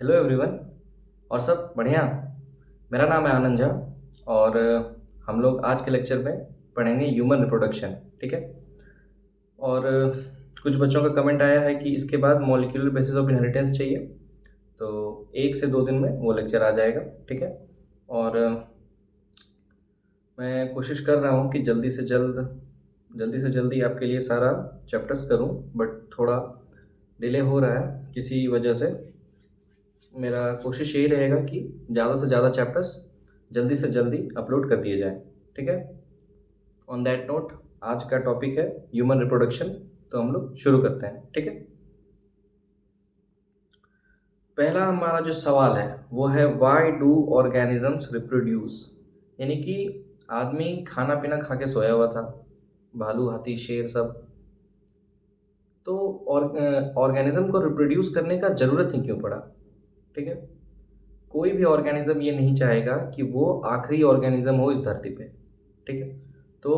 Hello everyone. और सब बढ़िया। मेरा नाम है आनंद झा। और हम लोग आज के लेक्चर में पढ़ेंगे ह्यूमन रिप्रोडक्शन। ठीक है। और कुछ बच्चों का कमेंट आया है कि इसके बाद मॉलिक्यूलर बेसिस ऑफ इनहेरिटेंस चाहिए। तो 1 से 2 दिन में वो लेक्चर आ जाएगा। ठीक है। और मैं कोशिश कर रहा हूँ कि जल्दी से जल्दी आपके लिए सारा चैप्टर्स करूँ, बट थोड़ा डिले हो रहा है किसी वजह से। मेरा कोशिश यही रहेगा कि ज़्यादा से ज़्यादा चैप्टर्स जल्दी से जल्दी अपलोड कर दिए जाएँ। ठीक है। ऑन दैट नोट, आज का टॉपिक है ह्यूमन रिप्रोडक्शन। तो हम लोग शुरू करते हैं। ठीक है। पहला हमारा जो सवाल है वो है व्हाई डू ऑर्गेनिजम्स रिप्रोड्यूस। यानी कि आदमी खाना पीना खा के सोया हुआ था, भालू हाथी शेर सब। तो ऑर्गेनिज्म को रिप्रोड्यूस करने का ज़रूरत ही क्यों पड़ा। ठीक है। कोई भी ऑर्गेनिज्म ये नहीं चाहेगा कि वो आखिरी ऑर्गेनिज्म हो इस धरती पे। ठीक है। तो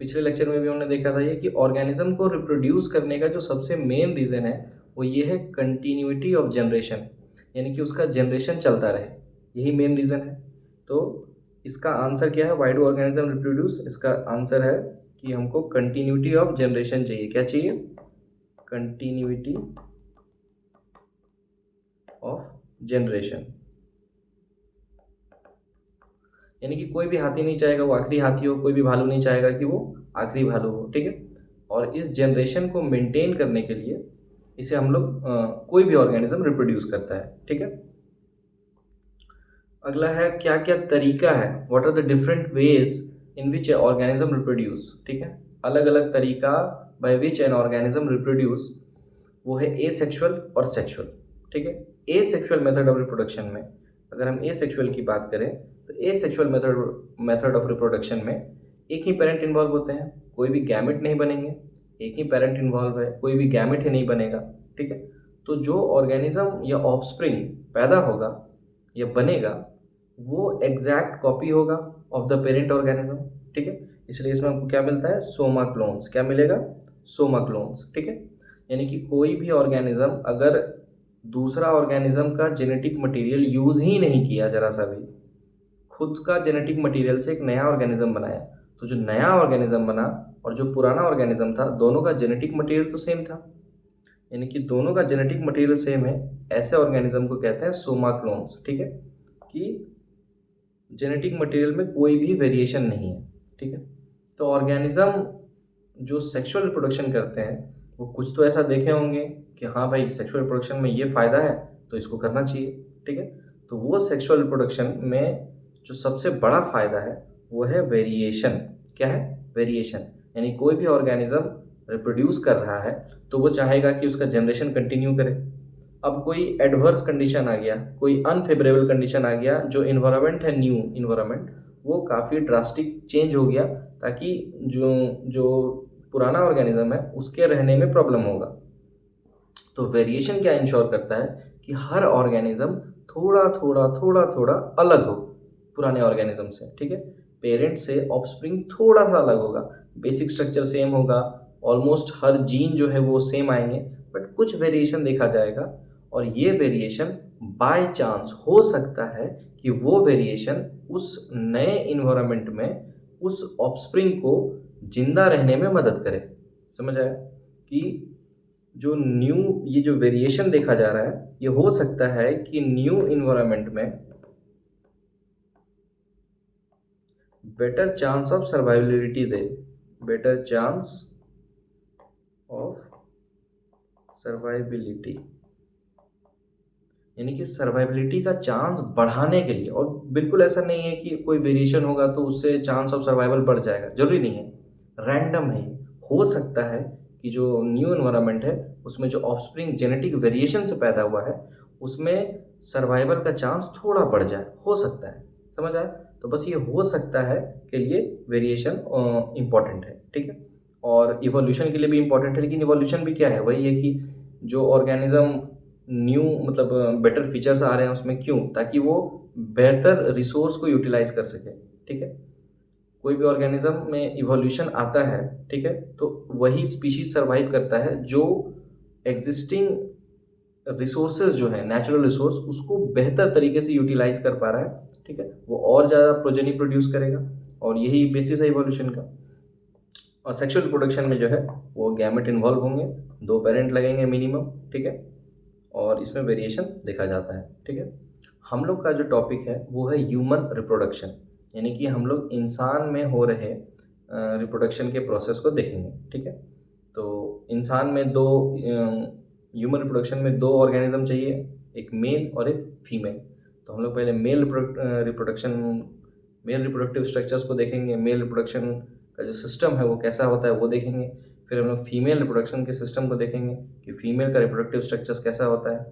पिछले लेक्चर में भी हमने देखा था ये कि ऑर्गेनिज्म को रिप्रोड्यूस करने का जो सबसे मेन रीज़न है वो ये है कंटिन्यूटी ऑफ जनरेशन, यानी कि उसका जनरेशन चलता रहे। यही मेन रीज़न है। तो इसका आंसर क्या है, व्हाई डू ऑर्गेनिज्म रिप्रोड्यूस? इसका आंसर है कि हमको कंटिन्यूटी ऑफ जनरेशन चाहिए। क्या चाहिए? Continuity of generation. यानी कि कोई भी हाथी नहीं चाहेगा वो आखिरी हाथी हो, कोई भी भालू नहीं चाहेगा कि वो आखिरी भालू हो। ठीक है। और इस जनरेशन को मेंटेन करने के लिए इसे हम लोग कोई भी ऑर्गेनिज्म रिप्रोड्यूस करता है। ठीक है। अगला है क्या क्या तरीका है, what are the different ways in which a organism reproduce. ठीक है। अलग अलग तरीका by which an organism reproduce, वो है ए सेक्शुअल और सेक्शुअल। ठीक है। Asexual method of reproduction में, अगर हम ए सेक्शुअल की बात करें तो asexual method method of reproduction में एक ही पेरेंट इन्वॉल्व होते हैं, कोई भी गैमेट नहीं बनेंगे। एक ही पेरेंट इन्वॉल्व है, कोई भी गैमेट ही नहीं बनेगा। ठीक है। तो जो ऑर्गेनिज्म या ऑफस्प्रिंग पैदा होगा या बनेगा वो एग्जैक्ट कॉपी होगा ऑफ द पेरेंट ऑर्गेनिज्म। ठीक है। इसलिए इसमें हमको क्या मिलता है? सोमा क्लोन्स। क्या मिलेगा? सोमा क्लोन्स। ठीक है। यानी कि कोई भी ऑर्गेनिज्म अगर दूसरा ऑर्गेनिज्म का जेनेटिक मटेरियल यूज़ ही नहीं किया जरा सा भी, खुद का जेनेटिक मटेरियल से एक नया ऑर्गेनिज्म बनाया, तो जो नया ऑर्गेनिज्म बना और जो पुराना ऑर्गेनिज्म था दोनों का जेनेटिक मटेरियल तो सेम था, यानी कि दोनों का जेनेटिक मटेरियल सेम है, ऐसे ऑर्गेनिज्म को कहते हैं सोमा क्लोन्स। ठीक है। कि जेनेटिक मटेरियल में कोई भी वेरिएशन नहीं है। ठीक है। तो ऑर्गेनिज्म जो सेक्सुअल रिप्रोडक्शन करते हैं वो कुछ तो ऐसा देखे होंगे कि हाँ भाई सेक्सुअल रिप्रोडक्शन में ये फ़ायदा है तो इसको करना चाहिए। ठीक है। तो वो सेक्सुअल रिप्रोडक्शन में जो सबसे बड़ा फ़ायदा है वो है वेरिएशन। क्या है? वेरिएशन। यानी कोई भी ऑर्गेनिज्म रिप्रोड्यूस कर रहा है तो वो चाहेगा कि उसका जनरेशन कंटिन्यू करे। अब कोई एडवर्स कंडीशन आ गया, कोई अनफेवरेबल कंडीशन आ गया, जो इन्वायरमेंट है, न्यू इन्वायरमेंट, वो काफ़ी ड्रास्टिक चेंज हो गया, ताकि जो जो पुराना ऑर्गेनिज्म है उसके रहने में प्रॉब्लम होगा। तो वेरिएशन क्या इंश्योर करता है कि हर ऑर्गेनिज्म थोड़ा थोड़ा थोड़ा थोड़ा अलग हो पुराने ऑर्गेनिज्म से। ठीक है। पेरेंट से ऑफस्प्रिंग थोड़ा सा अलग होगा, बेसिक स्ट्रक्चर सेम होगा, ऑलमोस्ट हर जीन जो है वो सेम आएंगे, बट कुछ वेरिएशन देखा जाएगा। और ये वेरिएशन बाय चांस हो सकता है कि वो वेरिएशन उस नए इन्वायरमेंट में उस ऑफस्प्रिंग को जिंदा रहने में मदद करे। समझ आया? कि जो न्यू ये जो वेरिएशन देखा जा रहा है ये हो सकता है कि न्यू इन्वायरमेंट में बेटर चांस ऑफ सर्वाइवबिलिटी दे, बेटर चांस ऑफ सर्वाइवबिलिटी, यानी कि सर्वाइवबिलिटी का चांस बढ़ाने के लिए। और बिल्कुल ऐसा नहीं है कि कोई वेरिएशन होगा तो उससे चांस ऑफ सर्वाइवल बढ़ जाएगा, जरूरी नहीं है, रैंडम है। हो सकता है कि जो न्यू इन्वायरमेंट है उसमें जो ऑफस्प्रिंग जेनेटिक वेरिएशन से पैदा हुआ है उसमें सर्वाइवल का चांस थोड़ा बढ़ जाए, हो सकता है। समझ आया? तो बस ये हो सकता है के लिए वेरिएशन इम्पॉर्टेंट है। ठीक है। और इवोल्यूशन के लिए भी इम्पॉर्टेंट है, लेकिन इवोल्यूशन भी क्या है, वही है कि जो ऑर्गेनिज्म न्यू मतलब बेटर फीचर्स आ रहे हैं उसमें, क्यों? ताकि वो बेहतर रिसोर्स को यूटिलाइज कर सके। ठीक है। कोई भी ऑर्गेनिज्म में इवोल्यूशन आता है, ठीक है, तो वही स्पीशीज सर्वाइव करता है जो एग्जिस्टिंग रिसोर्सेज जो है, नेचुरल रिसोर्स, उसको बेहतर तरीके से यूटिलाइज कर पा रहा है, ठीक है, वो और ज़्यादा प्रोजेनी प्रोड्यूस करेगा, और यही बेसिस है इवोल्यूशन का। और सेक्सुअल रिप्रोडक्शन में जो है वो गैमेट इन्वॉल्व होंगे, 2 पेरेंट लगेंगे मिनिमम, ठीक है, और इसमें वेरिएशन देखा जाता है, ठीक है। हम लोग का जो टॉपिक है वो है ह्यूमन रिप्रोडक्शन, यानी कि हम लोग इंसान में हो रहे रिप्रोडक्शन के प्रोसेस को देखेंगे, ठीक है। तो इंसान में दो, ह्यूमन रिप्रोडक्शन में 2 ऑर्गेनिज्म चाहिए, एक मेल और एक फीमेल। तो हम लोग पहले मेल रिप्रोडक्टिव स्ट्रक्चर्स को देखेंगे, मेल रिप्रोडक्शन का जो सिस्टम है वो कैसा होता है वो देखेंगे। फिर हम लोग फीमेल रिप्रोडक्शन के सिस्टम को देखेंगे कि फीमेल का रिप्रोडक्टिव स्ट्रक्चर्स कैसा होता है।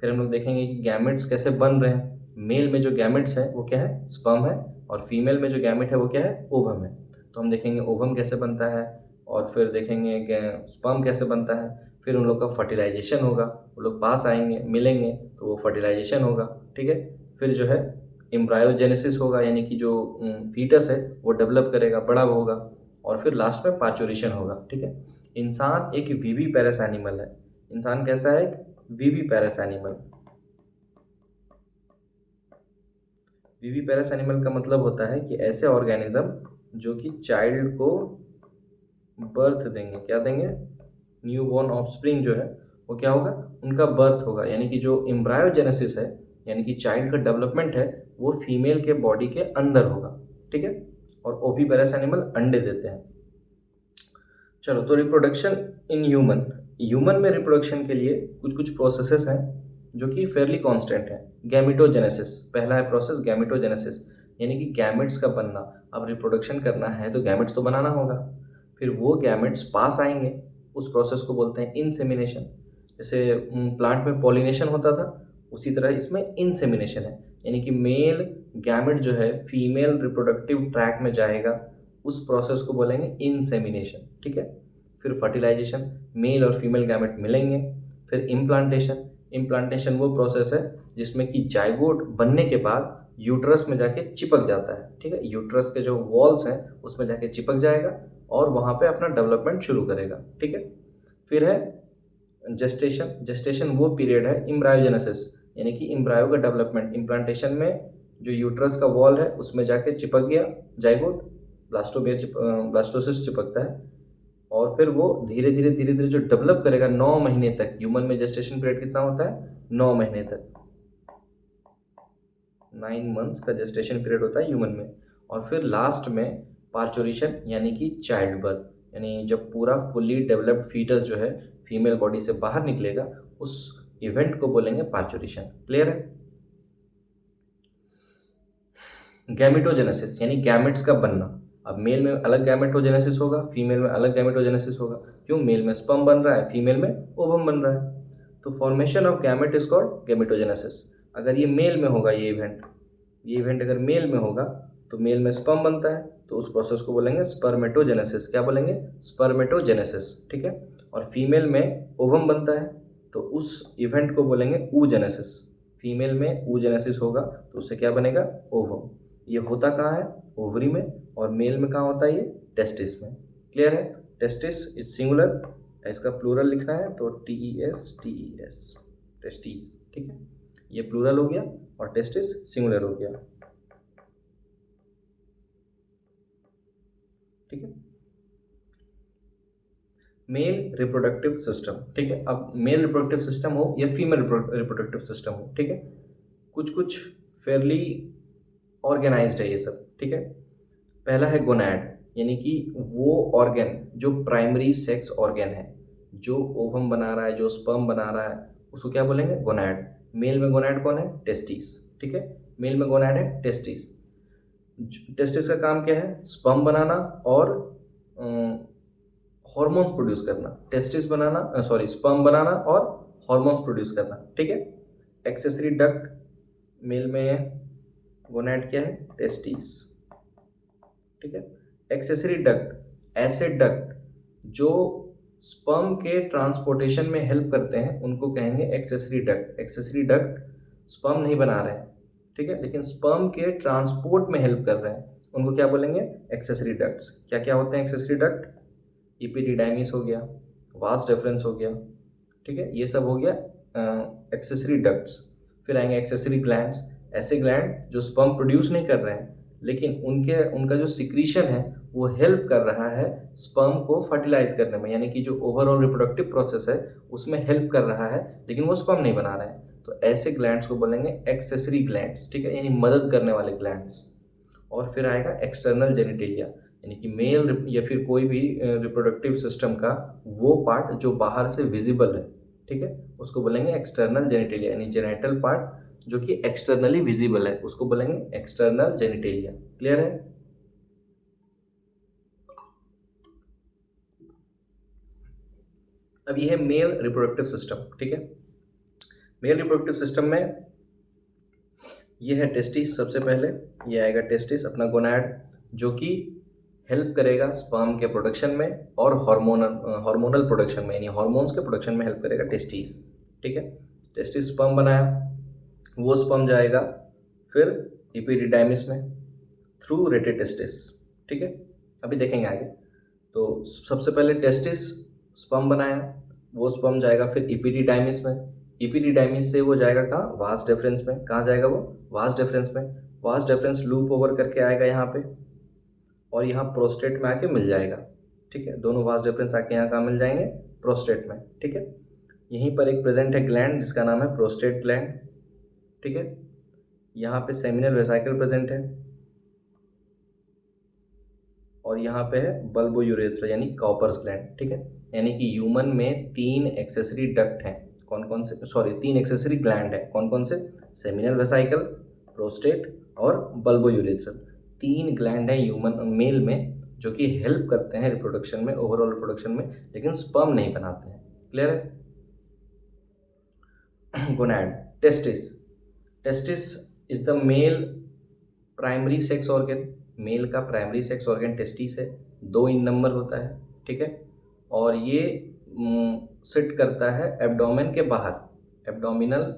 फिर हम लोग देखेंगे कि गैमेट्स कैसे बन रहे हैं। मेल में जो गैमेट्स हैं वो क्या है, स्पर्म है, और फीमेल में जो गैमेट है वो क्या है, ओवम है। तो हम देखेंगे ओवम कैसे बनता है, और फिर देखेंगे स्पर्म कैसे बनता है। फिर उन लोग का फर्टिलाइजेशन होगा, वो लोग पास आएंगे, मिलेंगे, तो वो फर्टिलाइजेशन होगा, ठीक है। फिर जो है एम्ब्रायोजेनेसिस होगा, यानी कि जो फीटस है वो डेवलप करेगा, बड़ा होगा, और फिर लास्ट में पार्चुरेशन होगा, ठीक है। इंसान एक वीवी पैरस एनिमल है। इंसान कैसा है, एक वीवी पैरस एनिमल। वीवी पैरस एनिमल का मतलब होता है कि ऐसे ऑर्गेनिज्म जो कि चाइल्ड को बर्थ देंगे, क्या देंगे, न्यू बॉर्न ऑफस्प्रिंग जो है वो क्या होगा, उनका बर्थ होगा, यानी कि जो एम्ब्रायोजेनेसिस है, यानी कि चाइल्ड का डेवलपमेंट है, वो फीमेल के बॉडी के अंदर होगा, ठीक है। और ओविपेरस एनिमल अंडे देते हैं। चलो, तो रिप्रोडक्शन इन ह्यूमन, ह्यूमन में रिप्रोडक्शन के लिए कुछ कुछ प्रोसेसेस हैं जो कि फेयरली कांस्टेंट हैं। गैमेटोजेनेसिस, पहला है प्रोसेस गैमेटोजेनेसिस, यानी कि गैमेट्स का बनना। अब रिप्रोडक्शन करना है तो गैमेट्स तो बनाना होगा, फिर वो गैमेट्स पास आएंगे, उस प्रोसेस को बोलते हैं इंसेमिनेशन। जैसे प्लांट में पॉलिनेशन होता था, उसी तरह इसमें इंसेमिनेशन है, यानी कि मेल गैमेट जो है फीमेल रिप्रोडक्टिव ट्रैक में जाएगा, उस प्रोसेस को बोलेंगे इंसेमिनेशन, ठीक है। फिर फर्टिलाइजेशन, मेल और फीमेल गैमेट मिलेंगे। फिर इम्प्लांटेशन, इम्प्लांटेशन वो प्रोसेस है जिसमें कि जाइगोट बनने के बाद यूट्रस में जाके चिपक जाता है, ठीक है, यूट्रस के जो वॉल्स हैं उसमें जाके चिपक जाएगा और वहाँ पे अपना डेवलपमेंट शुरू करेगा, ठीक है। फिर है जेस्टेशन, जेस्टेशन वो पीरियड है इम्ब्रायोजेनेसिस, यानी कि इम्ब्रायो का डेवलपमेंट। इम्प्लांटेशन में जो यूट्रस का वॉल है उसमें जाके चिपक गया जाइगोट, ब्लास्टोसिस्ट चिपकता है, और फिर वो धीरे धीरे जो डेवलप करेगा 9 महीने तक। ह्यूमन में जेस्टेशन पीरियड कितना होता है, 9 महीने तक, 9 मंथ्स का जेस्टेशन पीरियड होता है ह्यूमन में। और फिर लास्ट में पार्चुरेशन, यानी कि चाइल्ड बर्थ, यानी जब पूरा फुल्ली डेवलप्ड फीटस जो है फीमेल बॉडी से बाहर निकलेगा, उस इवेंट को बोलेंगे पार्चुरेशन। क्लियर है। गैमेटोजेनेसिस, यानी गैमेट्स का बनना। अब मेल में अलग गैमेटोजेनेसिस होगा, फीमेल में अलग गैमेटोजेनेसिस होगा। क्यों, मेल में स्पर्म बन रहा है, फीमेल में ओवम बन रहा है। तो formation of gamete is called gametogenesis. अगर ये मेल में होगा, ये इवेंट अगर मेल में होगा तो मेल में स्पर्म बनता है, तो उस प्रोसेस को बोलेंगे स्पर्मेटोजेनेसिस। क्या बोलेंगे, स्पर्मेटोजेनेसिस, ठीक है। और फीमेल में ओवम बनता है तो उस इवेंट को बोलेंगे ऊजेनेसिस। फीमेल में ऊजेनेसिस होगा तो उससे क्या बनेगा, ओवम। ये होता कहाँ है, ओवरी में, और मेल में कहाँ होता है, ये टेस्टिस में। क्लियर है। टेस्टिस इज सिंगुलर, इसका प्लूरल लिखना है तो TES, टेस्टिस, ठीक है। ये प्लूरल हो गया और टेस्टिस सिंगुलर हो गया, ठीक है। मेल रिप्रोडक्टिव सिस्टम, ठीक है। अब मेल रिप्रोडक्टिव सिस्टम हो या फीमेल रिप्रोडक्टिव सिस्टम हो, ठीक है, कुछ कुछ फेयरली ऑर्गेनाइज्ड है ये सब, ठीक है। पहला है गोनैड, यानी कि वो ऑर्गन जो प्राइमरी सेक्स ऑर्गन है, जो ओवम बना रहा है, जो स्पर्म बना रहा है, उसको क्या बोलेंगे, गोनैड। मेल में गोनैड कौन है, टेस्टिस, ठीक है। मेल में गोनैड है टेस्टिस। टेस्टिस का काम क्या है, स्पर्म बनाना और हार्मोन्स प्रोड्यूस करना। टेस्टिस बनाना, सॉरी, स्पर्म बनाना और हार्मोन्स प्रोड्यूस करना, ठीक है। एक्सेसरी डक्ट, मेल में गोनैड क्या है, टेस्टिस, ठीक है। एक्सेसरी डक्ट, ऐसे डक्ट जो स्पर्म के ट्रांसपोर्टेशन में हेल्प करते हैं उनको कहेंगे accessory duct. Accessory duct sperm नहीं बना रहे हैं, ठीक है, लेकिन स्पर्म के ट्रांसपोर्ट में हेल्प कर रहे हैं, उनको क्या बोलेंगे, एक्सेसरी डक्ट्स। क्या क्या होते हैं एक्सेसरी डक्ट, इपिडिडाइमिस हो गया, वास डिफरेंस हो गया, ठीक है, ये सब हो गया एक्सेसरी डक्ट्स, फिर आएंगे एक्सेसरी ग्लैंड्स, ऐसे ग्लैंड जो स्पर्म प्रोड्यूस नहीं कर रहे हैं लेकिन उनका जो सिक्रीशन है वो हेल्प कर रहा है स्पर्म को फर्टिलाइज करने में, यानी कि जो ओवरऑल रिप्रोडक्टिव प्रोसेस है उसमें हेल्प कर रहा है, लेकिन वो स्पर्म नहीं बना रहे हैं। तो ऐसे ग्लैंड्स को बोलेंगे एक्सेसरी ग्लैंड्स, ठीक है, यानी मदद करने वाले ग्लैंड्स। और फिर आएगा एक्सटर्नल जेनिटेलिया, यानी कि मेल या फिर कोई भी रिप्रोडक्टिव सिस्टम का वो पार्ट जो बाहर से विजिबल है, ठीक है, उसको बोलेंगे एक्सटर्नल जेनिटेलिया, यानी जेनिटल पार्ट जो कि एक्सटर्नली विजिबल है उसको बोलेंगे एक्सटर्नल जेनिटेलिया। क्लियर है? अब ये है मेल रिप्रोडक्टिव सिस्टम, ठीक है। मेल रिप्रोडक्टिव सिस्टम में ये है टेस्टिस, सबसे पहले ये आएगा टेस्टिस, अपना गोनाड, जो कि हेल्प करेगा स्पर्म के प्रोडक्शन में और हार्मोनल प्रोडक्शन में, यानी हार्मोन्स के प्रोडक्शन में हेल्प करेगा टेस्टिस, ठीक है। टेस्टिस स्पर्म बनाया, वो स्पर्म जाएगा फिर एपिडिडाइमिस में थ्रू रेटिटेस्टिस, ठीक है। अभी देखेंगे आगे। तो सबसे पहले टेस्टिस स्पर्म बनाया, वो स्पर्म जाएगा फिर एपिडिडाइमिस में, एपिडिडाइमिस से वो जाएगा कहाँ, वास डिफरेंस में। कहाँ जाएगा वो, वास डिफरेंस में। वास डिफरेंस लूप ओवर करके आएगा यहाँ पे और यहाँ प्रोस्टेट में आके मिल जाएगा, ठीक है। दोनों वास डिफरेंस आके यहाँ कहाँ मिल जाएंगे, प्रोस्टेट में, ठीक है। यहीं पर एक प्रेजेंट है ग्लैंड जिसका नाम है प्रोस्टेट ग्लैंड, ठीक है। यहाँ पे सेमिनल वेसिकल प्रेजेंट है और यहाँ पे है बल्बो यूरेथ्रा यानी कॉपर्स ग्लैंड, ठीक है। यानी कि ह्यूमन में 3 एक्सेसरी डक्ट हैं, कौन कौन से, सॉरी 3 एक्सेसरी ग्लैंड है, कौन कौन से, सेमिनल वेसिकल, प्रोस्टेट और बल्बो यूरेथ्रल। 3 ग्लैंड हैं ह्यूमन मेल में जो कि हेल्प करते हैं रिप्रोडक्शन में, ओवरऑल रिप्रोडक्शन में, लेकिन स्पर्म नहीं बनाते हैं। क्लियर है? Gonad, testis. Testis is the male primary sex organ, male का प्राइमरी सेक्स ऑर्गन टेस्टिस है, 2 इन नंबर होता है, ठीक है। और ये सिट करता है एब्डोमेन के बाहर, एब्डोमिनल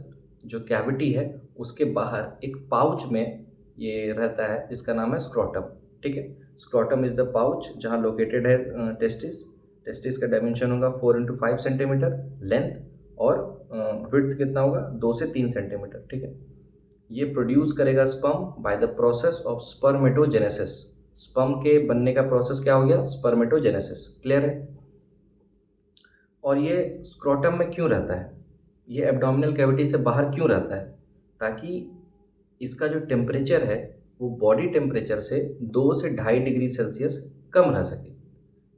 जो कैविटी है उसके बाहर एक पाउच में ये रहता है जिसका नाम है स्क्रोटम, ठीक है। स्क्रोटम इज द पाउच जहाँ लोकेटेड है टेस्टिस। टेस्टिस का डायमेंशन होगा 4 × 5 सेंटीमीटर लेंथ और विड्थ कितना होगा, 2 से 3 सेंटीमीटर, ठीक है। ये प्रोड्यूस करेगा sperm by the process of spermatogenesis. Sperm के बनने का प्रोसेस क्या हो गया, स्पर्मेटोजेनेसिस। क्लियर है? और ये स्क्रोटम में क्यों रहता है, ये एब्डोमिनल कैविटी से बाहर क्यों रहता है, ताकि इसका जो टेम्परेचर है वो बॉडी टेम्परेचर से 2 से 2.5 डिग्री सेल्सियस कम रह सके।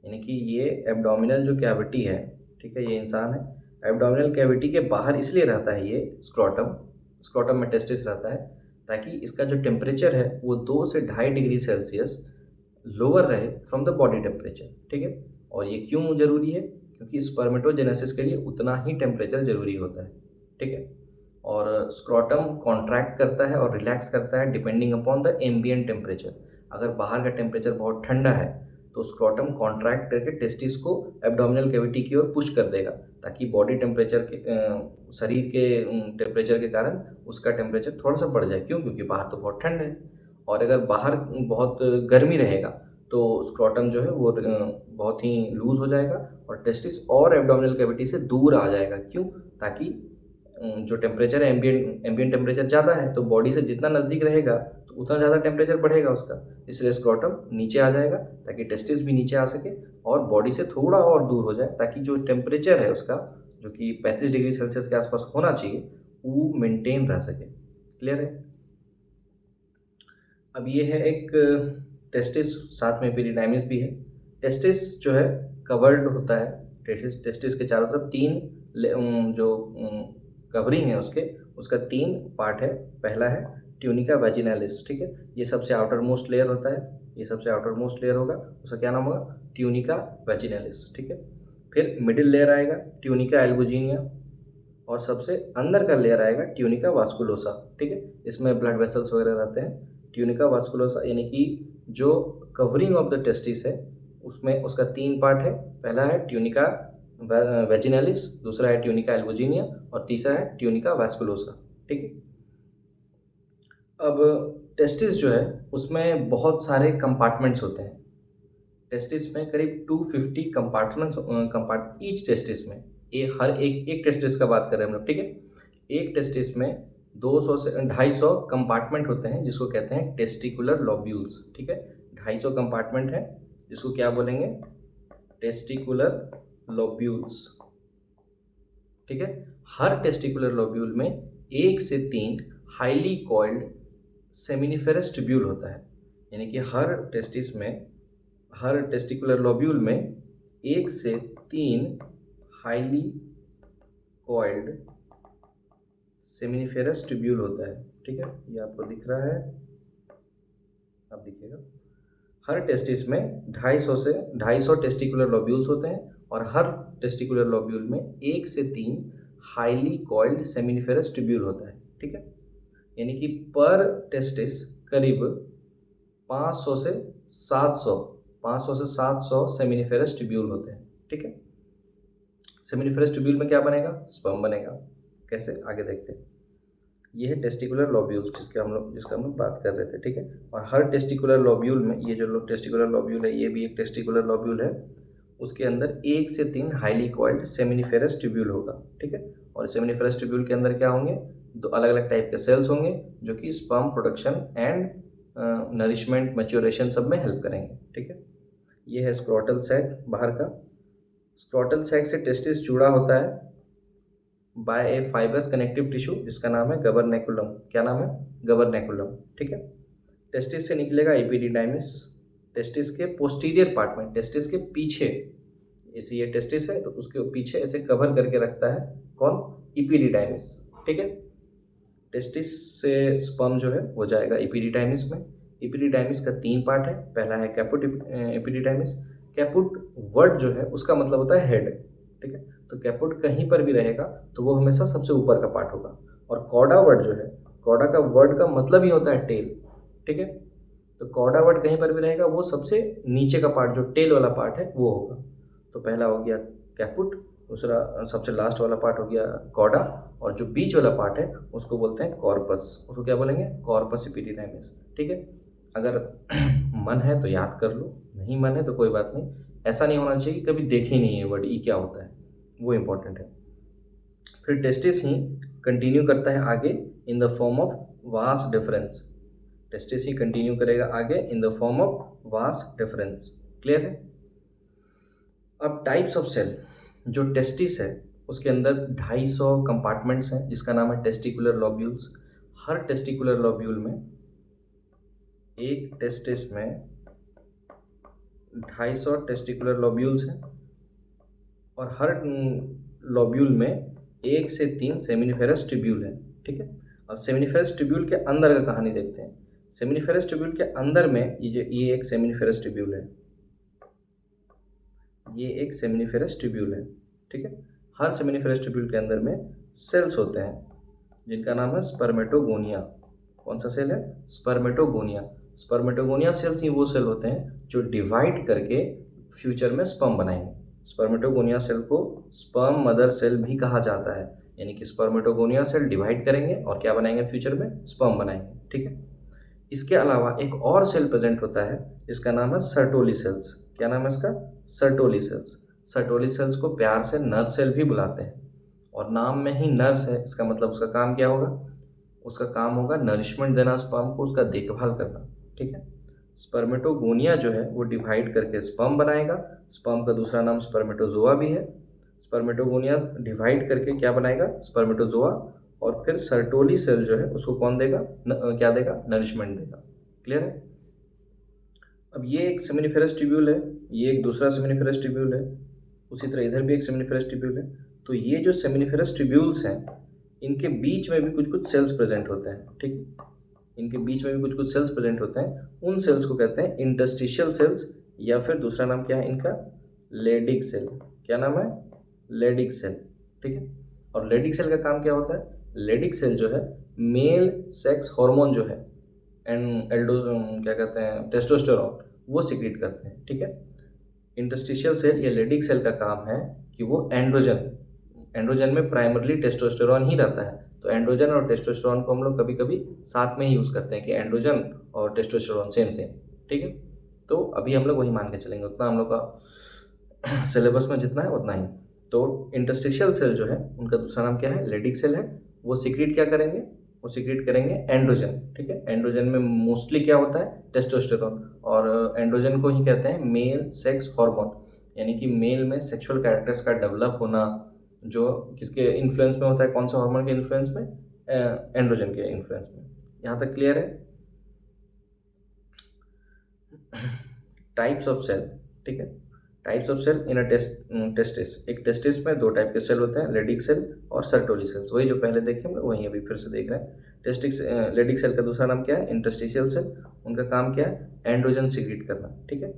यानी कि ये एब्डोमिनल जो कैविटी है, ठीक है, ये इंसान है, एब्डोमिनल कैविटी के बाहर इसलिए रहता है ये स्क्रोटम, स्क्रोटम में टेस्टिस रहता है ताकि इसका जो टेम्परेचर है वो 2 से 2.5 डिग्री सेल्सियस लोअर रहे फ्रॉम द बॉडी टेम्परेचर, ठीक है। और ये क्यों ज़रूरी है, क्योंकि स्पर्मेटोजेनेसिस के लिए उतना ही टेम्परेचर ज़रूरी होता है, ठीक है। और स्क्रोटम कॉन्ट्रैक्ट करता है और रिलैक्स करता है depending upon the ambient temperature. अगर बाहर का टेम्परेचर बहुत ठंडा है तो स्क्रोटम कॉन्ट्रैक्ट करके टेस्टिस को एब्डोमिनल कैविटी की ओर पुश कर देगा ताकि बॉडी टेम्परेचर के शरीर के टेम्परेचर के कारण उसका टेम्परेचर थोड़ा सा बढ़ जाए। क्यों? क्योंकि बाहर तो बहुत ठंड है और अगर बाहर बहुत गर्मी रहेगा तो स्क्रोटम जो है वो बहुत ही लूज़ हो जाएगा और टेस्टिस और एब्डोमिनल कैविटी से दूर आ जाएगा। क्यों? ताकि जो टेम्परेचर है, एम्बिएंट टेम्परेचर ज़्यादा है तो बॉडी से जितना नज़दीक रहेगा तो उतना ज़्यादा टेम्परेचर बढ़ेगा उसका, इसलिए स्क्रोटम नीचे आ जाएगा ताकि टेस्टिस भी नीचे आ सके और बॉडी से थोड़ा और दूर हो जाए ताकि जो टेम्परेचर है उसका, जो कि 35 डिग्री सेल्सियस के आसपास होना चाहिए, वो मेंटेन रह सके। क्लियर है? अब ये है एक टेस्टिस, साथ में एपिडिडाइमिस भी है। टेस्टिस जो है कवर्ड होता है, टेस्टिस के चारों तरफ 3 जो कवरिंग है उसका 3 पार्ट है। पहला है ट्यूनिका वेजिनालिस, ठीक है, ये सबसे आउटर मोस्ट लेयर होता है, ये सबसे आउटर मोस्ट लेयर होगा, उसका क्या नाम होगा, ट्यूनिका वेजिनालिस, ठीक है। फिर मिडिल लेयर आएगा ट्यूनिका एल्बुजिनिया और सबसे अंदर का लेयर आएगा ट्यूनिका वास्कुलोसा, ठीक है, इसमें ब्लड वेसल्स वगैरह रहते हैं। ट्यूनिका वास्कुलोसा यानी कि जो कवरिंग ऑफ द टेस्टिस है उसमें उसका 3 पार्ट है। पहला है ट्यूनिका वेजिनालिस, दूसरा है ट्यूनिका एल्बुजिनिया और तीसरा है ट्यूनिका वास्कुलोसा, ठीक है। अब टेस्टिस जो है उसमें बहुत सारे कंपार्टमेंट्स होते हैं। टेस्टिस में करीब 250 कंपार्टमेंट्स ईच टेस्टिस में, हर एक टेस्टिस का बात कर रहे हैं हम लोग, ठीक है। एक टेस्टिस में 200 से 250 कंपार्टमेंट होते हैं जिसको कहते हैं टेस्टिकुलर लोब्यूल्स। ठीक है, 250 कंपार्टमेंट है जिसको क्या बोलेंगे, टेस्टिकुलर लोब्यूल्स। ठीक है, हर टेस्टिकुलर लोब्यूल में 1 से 3 हाईली कॉइल्ड सेमिनिफेरस ट्यूब्यूल होता है। यानी कि हर टेस्टिकुलर लोब्यूल में 1 से 3 हाईली कॉइल्ड सेमिनिफेरस ट्यूब्यूल होता है। ठीक है, ये आपको दिख रहा है, अब दिखेगा। हर टेस्टिस में 250 टेस्टिकुलर लोब्यूल्स होते हैं और हर टेस्टिकुलर लोब्यूल में 1 से 3 हाईली कॉइल्ड सेमिनिफेरस ट्यूब्यूल होता है। ठीक है, यानी कि पर टेस्टिस करीब 500 से 700 सेमिनिफेरस ट्यूब्यूल होते हैं। ठीक है, सेमिनिफेरस ट्यूब्यूल में क्या बनेगा, स्पर्म बनेगा। कैसे, आगे देखते हैं। ये है टेस्टिकुलर लोब्यूल्स जिसका हम लोग बात कर रहे थे। ठीक है, और हर टेस्टिकुलर लोब्यूल में, ये जो टेस्टिकुलर लोब्यूल है ये भी एक टेस्टिकुलर लोब्यूल है, उसके अंदर 1 से 3 हाईली कॉइल्ड सेमिनिफेरस ट्यूब्यूल होगा। ठीक है, और सेमिनिफेरस ट्यूब्यूल के अंदर क्या होंगे, 2 अलग अलग टाइप के सेल्स होंगे जो कि sperm production and nourishment maturation सब में हेल्प करेंगे। ठीक है, ये है स्क्रोटल सैक बाहर का। स्क्रोटल सैक से टेस्टिस जुड़ा होता है बाय ए फाइब्रस कनेक्टिव टिश्यू जिसका नाम है गबरनेकुलम। क्या नाम है, गबरनेकुलम। ठीक है, टेस्टिस से निकलेगा एपिडिडाइमिस। टेस्टिस के पोस्टीरियर पार्ट में, टेस्टिस के पीछे, जैसे ये टेस्टिस है तो उसके पीछे ऐसे कवर करके रखता है कौन, एपिडिडाइमिस। ठीक है, टेस्टिस से स्पर्म जो है वो जाएगा एपिडिडाइमिस में। एपिडिडाइमिस का 3 पार्ट है, पहला है कैपुट एपिडिडाइमिस। कैपुट वर्ड जो है उसका मतलब होता है हेड। ठीक है, तो कैपुट कहीं पर भी रहेगा तो वो हमेशा सबसे ऊपर का पार्ट होगा। और कॉडा वर्ड जो है, कॉडा का वर्ड का मतलब ही होता है टेल। ठीक है, तो कॉडा वर्ड कहीं पर भी रहेगा वो सबसे नीचे का पार्ट जो टेल वाला पार्ट है वो होगा। तो पहला हो गया कैपुट, दूसरा सबसे लास्ट वाला पार्ट हो गया कॉडा, और जो बीच वाला पार्ट है उसको बोलते हैं कॉर्पस। उसको क्या बोलेंगे, कॉर्पस एपिडिडाइमिस। ठीक है, अगर मन है तो याद कर लो, नहीं मन है तो कोई बात नहीं। ऐसा नहीं होना चाहिए कि कभी देखे ही नहीं है वर्ड ई क्या होता है, वो इम्पोर्टेंट है। फिर टेस्टिस ही कंटिन्यू करता है आगे in the form of vas deferens. Testis he continue करेगा आगे in the form of vas deferens. Clear है। अब टाइप्स ऑफ सेल, जो टेस्टिस है उसके अंदर 250 कंपार्टमेंट्स हैं जिसका नाम है टेस्टिकुलर लोब्यूल्स। हर टेस्टिकुलर लोब्यूल में, एक टेस्टिस में 250 टेस्टिकुलर लोब्यूल्स हैं और हर लोब्यूल में 1 से 3 सेमिनिफेरस ट्यूब्यूल है। ठीक है, अब सेमिनिफेरस ट्यूब्यूल के अंदर का कहानी देखते हैं। सेमिनिफेरस ट्यूब्यूल के अंदर में ये एक सेमिनिफेरस ट्यूब्यूल है, ये एक सेमिनिफेरस ट्यूब्यूल है। ठीक है, हर सेमिनिफेरस ट्यूब्यूल के अंदर में सेल्स होते हैं जिनका नाम है स्पर्मेटोगोनिया। कौन सा सेल है, स्पर्मेटोगोनिया। स्पर्मेटोगोनिया सेल्स ही वो सेल होते हैं जो डिवाइड करके फ्यूचर में स्पर्म बनाएंगे। स्पर्मेटोगोनिया सेल को स्पर्म मदर सेल भी कहा जाता है। यानी कि स्पर्मेटोगोनिया सेल डिवाइड करेंगे और क्या बनाएंगे, फ्यूचर में स्पर्म बनाएंगे। ठीक है, इसके अलावा एक और सेल प्रेजेंट होता है जिसका नाम है सर्टोली सेल्स। क्या नाम है इसका, सर्टोली सेल्स। सर्टोली सेल्स को प्यार से नर्स सेल भी बुलाते हैं, और नाम में ही नर्स है, इसका मतलब उसका काम क्या होगा, उसका काम होगा नरिशमेंट देना स्पर्म को, उसका देखभाल करना। ठीक है, स्पर्मेटोगोनिया जो है वो डिवाइड करके स्पर्म बनाएगा। स्पर्म का दूसरा नाम स्पर्मेटोजोआ भी है। स्पर्मेटोगोनिया डिवाइड करके क्या बनाएगा, स्पर्मेटोजोआ, और फिर सर्टोली सेल जो है उसको कौन देगा, क्या देगा, नरिशमेंट देगा। क्लियर है। अब ये एक सेमिनिफेरस ट्यूब्यूल है, ये एक दूसरा सेमिनिफेरस ट्यूब्यूल है, उसी तरह इधर भी एक सेमिनिफेरस ट्यूब्यूल है। तो ये जो सेमिनिफेरस ट्यूब्यूल्स हैं इनके बीच में भी कुछ कुछ सेल्स प्रेजेंट होते हैं। ठीक है, इनके बीच में भी कुछ कुछ सेल्स प्रेजेंट होते हैं। उन सेल्स को कहते हैं इंटरस्टिशियल सेल्स, या फिर दूसरा नाम क्या है इनका, लेडिक सेल। क्या नाम है, लेडिक सेल। ठीक है, और लेडिक सेल का काम क्या होता है, लेडिक सेल जो है मेल सेक्स हार्मोन जो है क्या कहते हैं, टेस्टोस्टेरोन, वो सिक्रीट करते हैं। ठीक है, इंटरस्टिशियल सेल या लेडिक सेल का काम है कि वो एंड्रोजन में प्राइमरली टेस्टोस्टेरोन ही रहता है। तो एंड्रोजन और टेस्टोस्टेरोन को हम लोग कभी कभी साथ में ही यूज़ करते हैं कि एंड्रोजन और टेस्टोस्टेरोन सेम सेम। ठीक है, तो अभी हम लोग वही मान के चलेंगे, उतना हम लोग का सिलेबस में जितना है उतना ही। तो इंटरस्टिशियल सेल जो है उनका दूसरा नाम क्या है, लेडिक सेल है, वो सीक्रेट क्या करेंगे, वो सीक्रेट करेंगे एंड्रोजन, ठीक है। एंड्रोजन में मोस्टली क्या होता है, टेस्टोस्टेरोन, और एंड्रोजन को ही कहते हैं मेल सेक्स हार्मोन, यानी कि मेल में सेक्सुअल कैरेक्टर्स का डेवलप होना जो किसके इन्फ्लुएंस में होता है, कौन सा हार्मोन के इन्फ्लुएंस में, एंड्रोजन के इन्फ्लुएंस में। यहाँ तक क्लियर है। टाइप्स ऑफ सेल, ठीक है। Types of cell in a testis, एक टेस्टिस में दो टाइप के सेल होते हैं, लेडिक सेल और सर्टोली सेल्स, वही जो पहले देखे हम लोग वही अभी फिर से देख रहे हैं। टेस्टिक्स लेडिक सेल का दूसरा नाम क्या है, इंटरस्टिशियल सेल, उनका काम क्या है, एंड्रोजन सीक्रेट करना, ठीक है।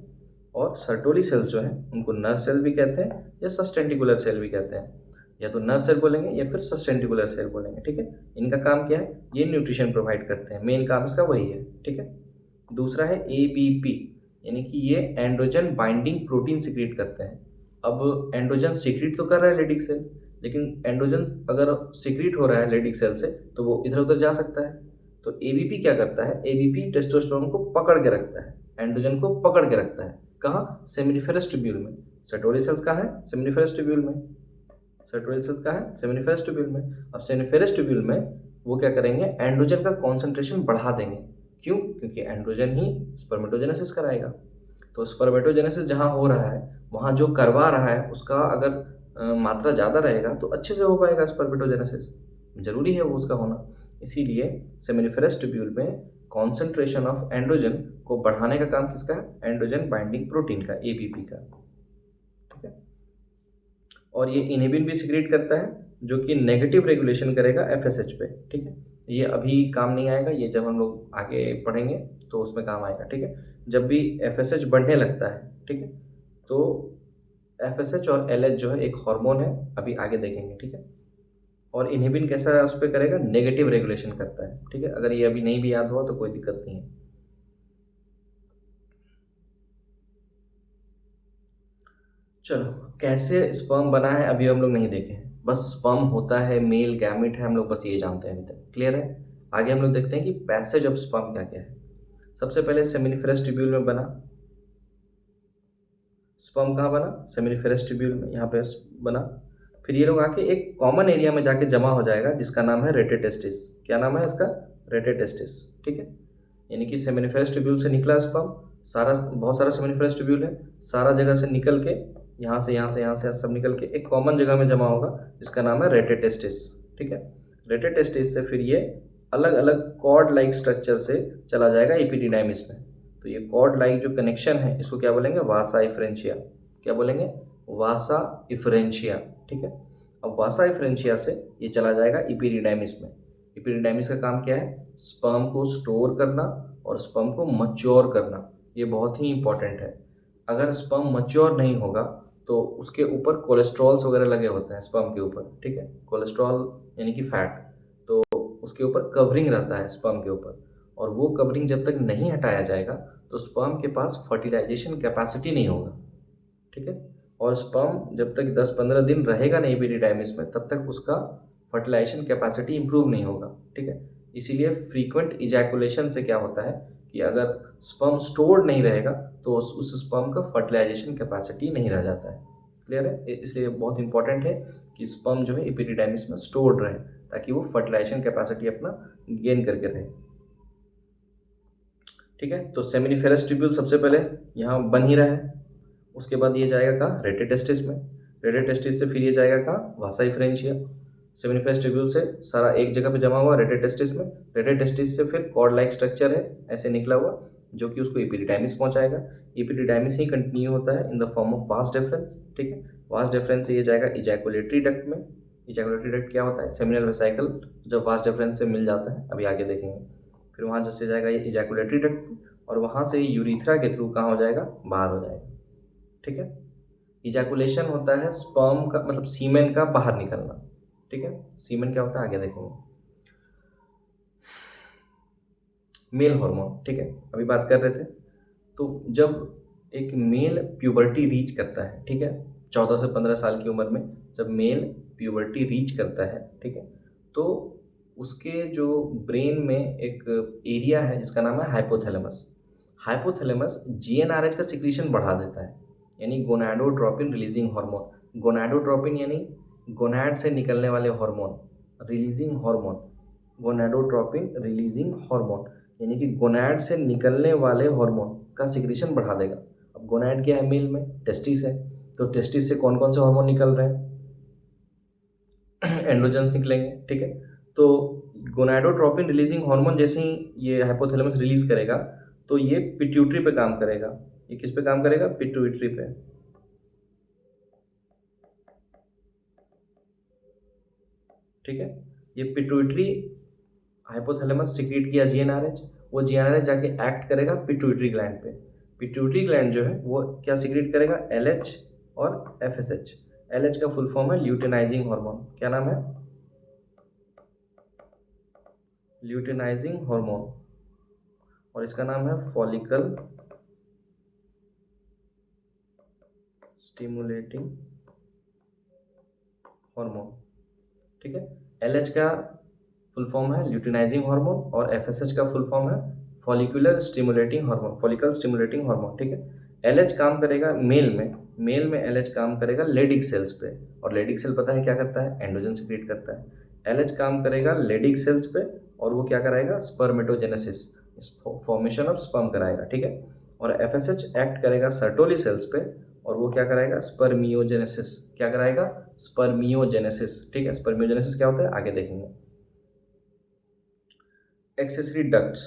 और सर्टोली सेल्स जो है उनको नर सेल भी कहते हैं या सस्टेंटिकुलर सेल भी कहते हैं, या तो नर सेल बोलेंगे या फिर सस्टेंटिकुलर सेल बोलेंगे, ठीक है। इनका काम क्या है, ये न्यूट्रिशन प्रोवाइड करते हैं, मेन काम इसका वही है, ठीक है। दूसरा है ABP, यानी कि ये एंड्रोजन बाइंडिंग प्रोटीन सीक्रेट करते हैं। अब एंड्रोजन सीक्रेट तो कर रहा है लेडिक सेल, लेकिन एंड्रोजन अगर सीक्रेट हो रहा है लेडिक सेल से तो वो इधर उधर जा सकता है। तो ABP क्या करता है, ABP टेस्टोस्टेरोन को पकड़ के रखता है, एंड्रोजन को पकड़ के रखता है, कहाँ, सेमिनिफेरस ट्यूब्यूल में। सर्टोरी सेल्स कहाँ है, सेमिनिफेरस ट्यूब्यूल में। सर्टोरियल सेल्स कहाँ है, सेमिनिफेरस ट्यूब्यूल में। अब सेमिनिफेरस ट्यूब्यूल में वो क्या करेंगे, एंड्रोजन का कॉन्सेंट्रेशन बढ़ा देंगे। क्यों, क्योंकि एंड्रोजन ही स्पर्मेटोजेनेसिस कराएगा। तो स्पर्मेटोजेनेसिस जहाँ हो रहा है वहाँ जो करवा रहा है उसका अगर मात्रा ज़्यादा रहेगा तो अच्छे से हो पाएगा स्पर्मेटोजेनेसिस, जरूरी है वो उसका होना। इसीलिए सेमिनिफेरस ट्यूब्यूल में कॉन्सेंट्रेशन ऑफ एंड्रोजन को बढ़ाने का काम किसका है, एंड्रोजन बाइंडिंग प्रोटीन का, ABP का, ठीक है। और ये इनहिबिन भी सीक्रेट करता है जो कि नेगेटिव रेगुलेशन करेगा FSH पे, ठीक है। ये अभी काम नहीं आएगा, ये जब हम लोग आगे पढ़ेंगे तो उसमें काम आएगा, ठीक है। जब भी FSH बढ़ने लगता है, ठीक है, तो FSH और LH जो है एक हार्मोन है, अभी आगे देखेंगे, ठीक है। और इनहिबिन कैसा उस पर करेगा, नेगेटिव रेगुलेशन करता है, ठीक है। अगर ये अभी नहीं भी याद हुआ तो कोई दिक्कत नहीं है। चलो, कैसे स्पर्म बना है अभी हम लोग नहीं देखे हैं, बस स्पर्म होता है, मेल गैमेट है, हम लोग बस ये जानते हैं अभी तक, क्लियर है। आगे हम लोग देखते हैं कि पैसेज ऑफ स्पर्म क्या क्या है। सबसे पहले सेमिनिफेरस ट्यूब्यूल में बना, स्पर्म कहाँ बना, सेमिनिफेरस ट्यूब्यूल में, यहाँ पे बना। फिर ये लोग आके एक कॉमन एरिया में जाके जमा हो जाएगा जिसका नाम है रेटेटेस्टिस। क्या नाम है इसका, रेटेटेस्टिस, ठीक है। यानी कि सेमिनिफेरस ट्यूब्यूल से निकला स्पर्म, सारा बहुत सारा सेमिनिफेरस ट्यूब्यूल है, सारा जगह से निकल के यहाँ से सब निकल के एक कॉमन जगह में जमा होगा जिसका नाम है रेटेटेस्टिस, ठीक है। रेटेटेस्टिस से फिर ये अलग अलग कॉर्ड लाइक स्ट्रक्चर से चला जाएगा एपिडिडाइमिस में। तो ये कॉर्ड लाइक जो कनेक्शन है इसको क्या बोलेंगे, वासा इफ्रेंशिया, क्या बोलेंगे, वासा इफ्रेंशिया, ठीक है। अब वासा इफ्रेंशिया से ये चला जाएगा एपिडिडाइमिस में। एपिडिडाइमिस का काम क्या है, स्पर्म को स्टोर करना और स्पर्म को मच्योर करना, ये बहुत ही इंपॉर्टेंट है। अगर स्पर्म मच्योर नहीं होगा तो उसके ऊपर कोलेस्ट्रॉल्स वगैरह लगे होते हैं स्पर्म के ऊपर, ठीक है। कोलेस्ट्रॉल यानी कि फैट, तो उसके ऊपर कवरिंग रहता है स्पर्म के ऊपर, और वो कवरिंग जब तक नहीं हटाया जाएगा तो स्पर्म के पास फर्टिलाइजेशन कैपेसिटी नहीं होगा, ठीक है। और स्पर्म जब तक 10-15 दिन रहेगा नहीं एपिडिडाइमिस में तब तक उसका फर्टिलाइजेशन कैपेसिटी इंप्रूव नहीं होगा, ठीक है। इसीलिए फ्रीक्वेंट इजैकुलेशन से क्या होता है कि अगर स्पर्म स्टोर्ड नहीं रहेगा तो उस स्पर्म का फर्टिलाइजेशन कैपेसिटी नहीं रह जाता है, क्लियर है। इसलिए बहुत इंपॉर्टेंट है कि स्पर्म जो है एपिडिडाइमिस में स्टोर्ड रहे ताकि वो फर्टिलाइजेशन कैपेसिटी अपना गेन करके रहे, ठीक है। तो सेमिनिफेरस ट्यूब्यूल सबसे पहले यहाँ बन ही रहा है, उसके बाद ये जाएगा कहाँ, रेटेटेस्टिस में। रेटेटेस्टिस से फिर ये जाएगा कहाँ, वासा इफ्रेंशिया। सेमिनिफेरस ट्यूब्यूल से सारा एक जगह पे जमा हुआ रेटेटेस्टिस में। रेटेटेस्टिस से फिर कॉर्ड लाइक स्ट्रक्चर है ऐसे निकला हुआ जो कि उसको एपिडिडाइमिस पहुंचाएगा। एपिडिडाइमिस ही कंटिन्यू होता है in the form of vas deferens, ठीक है। वास डिफरेंस से ये जाएगा इजैकुलेटरी डक्ट में। इजैकुलेटरी डक्ट क्या होता है, सेमिनल वेसिकल जब वास डिफरेंस से मिल जाता है, अभी आगे देखेंगे। फिर वहाँ से जाएगा ये इजैकुलेटरी डक्ट और वहाँ से यूरिथ्रा के थ्रू कहाँ हो जाएगा, बाहर हो जाएगा, ठीक है। इजैकुलेशन होता है स्पर्म का मतलब सीमेन का बाहर निकलना, ठीक है। सीमेन क्या होता है आगे देखेंगे। मेल हार्मोन, ठीक है, अभी बात कर रहे थे। तो जब एक मेल प्यूबर्टी रीच करता है, ठीक है, 14 से 15 साल की उम्र में जब मेल प्यूबर्टी रीच करता है, ठीक है, तो उसके जो ब्रेन में एक एरिया है जिसका नाम है हाइपोथैलेमस। हाइपोथैलेमस GnRH का सिक्रीशन बढ़ा देता है, यानी गोनाडोट्रोपिन रिलीजिंग हार्मोन। गोनाडोट्रोपिन यानी गोनाड से निकलने वाले hormone, releasing hormone, gonadotropin releasing hormone, यानी कि गोनाड से निकलने वाले हार्मोन का सिक्रीशन बढ़ा देगा। अब गोनाड क्या है मेल में? टेस्टिस है। तो टेस्टिस से कौन कौन से हार्मोन निकल रहे हैं? एंड्रोजन्स निकलेंगे, ठीक है। तो गोनाडोट्रोपिन रिलीजिंग हार्मोन जैसे ही ये हाइपोथैलेमस रिलीज करेगा तो ये पिट्यूटरी पे काम करेगा। ये किस पे काम करेगा? पिट्यूटरी पे। ठीक है। ये पिट्यूटरी हाइपोथैलेमस सीक्रेट किया जीएनआरएच, वो जीएनआरएच जाके एक्ट करेगा पिट्यूटरी ग्लैंड पे। पिट्यूटरी ग्लैंड जो है वो क्या सीक्रेट करेगा? एलएच और एफएसएच। एलएच का फुल फॉर्म है ल्यूटिनाइजिंग हार्मोन। क्या नाम है? Luteinizing hormone. और इसका नाम है फॉलिकल स्टिमुलेटिंग हार्मोन। ठीक है। एलएच का फुल फॉर्म है ल्यूटिनाइजिंग हार्मोन और एफएसएच का फुल फॉर्म है follicular stimulating hormone, follicle stimulating hormone. ठीक है। एलएच काम करेगा मेल में एलएच काम करेगा लेडिक सेल्स पे। और लेडिक सेल पता है क्या करता है? एंड्रोजन सिक्रीट करता है। एलएच काम करेगा लेडिक सेल्स पे और वो क्या कराएगा? स्पर्मेटोजेनेसिस, फॉर्मेशन ऑफ स्पर्म कराएगा। ठीक है। और एफएसएच एक्ट करेगा सर्टोली सेल्स पे और वो क्या कराएगा? स्पर्मियोजेनेसिस। क्या कराएगा? स्पर्मियोजेनेसिस। ठीक है। स्पर्मियोजेनेसिस क्या होता है आगे देखेंगे। एक्सेसरी डक्ट्स,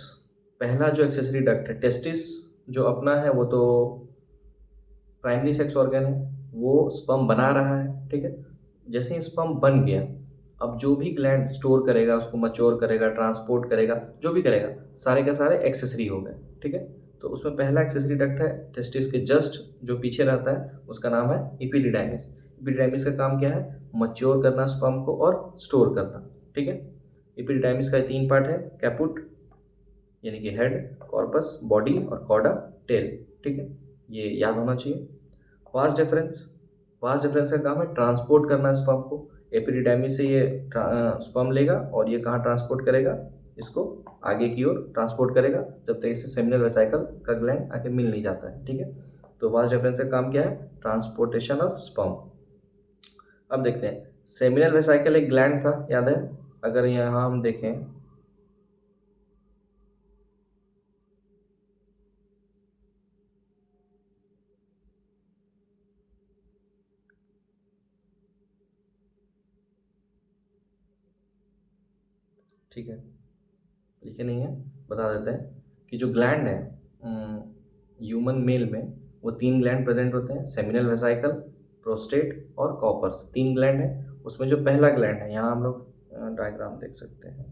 पहला जो एक्सेसरी डक्ट है टेस्टिस जो अपना है वो तो प्राइमरी सेक्स ऑर्गन है, वो स्पर्म बना रहा है। ठीक है। जैसे ही स्पर्म बन गया, अब जो भी ग्लैंड स्टोर करेगा, उसको मच्योर करेगा, ट्रांसपोर्ट करेगा, जो भी करेगा, सारे के सारे एक्सेसरी हो गए। ठीक है। तो उसमें पहला एक्सेसरी डक्ट है टेस्टिस के जस्ट जो पीछे रहता है, उसका नाम है इपिडिडाइमिस। इपिडिडाइमिस का काम क्या है? मच्योर करना स्पर्म को और स्टोर करना। ठीक है। इपिडिडाइमिस का 3 पार्ट है, कैपुट यानी कि हेड, कॉर्पस बॉडी और कॉर्डा टेल। ठीक है। ये याद होना चाहिए। वास डिफरेंस, वास डिफरेंस का काम है ट्रांसपोर्ट करना स्पर्म को। एपिडिडाइमिस से ये स्पर्म लेगा और ये कहाँ ट्रांसपोर्ट करेगा? इसको आगे की ओर ट्रांसपोर्ट करेगा जब तक इससे सेमिनल वेसिकल का ग्लैंड आके मिल नहीं जाता है। ठीक है। तो वास डिफरेंस का काम क्या है? Transportation of sperm. अब देखते हैं, सेमिनल वेसिकल एक ग्लैंड था, याद है? अगर यहाँ हम देखें, ठीक है, लिखे नहीं है, बता देते हैं कि जो ग्लैंड है ह्यूमन मेल में, वो 3 ग्लैंड प्रेजेंट होते हैं, सेमिनल वेसाइकल, प्रोस्टेट और कॉपर्स। 3 ग्लैंड है। उसमें जो पहला ग्लैंड है, यहाँ हम लोग डायग्राम देख सकते हैं।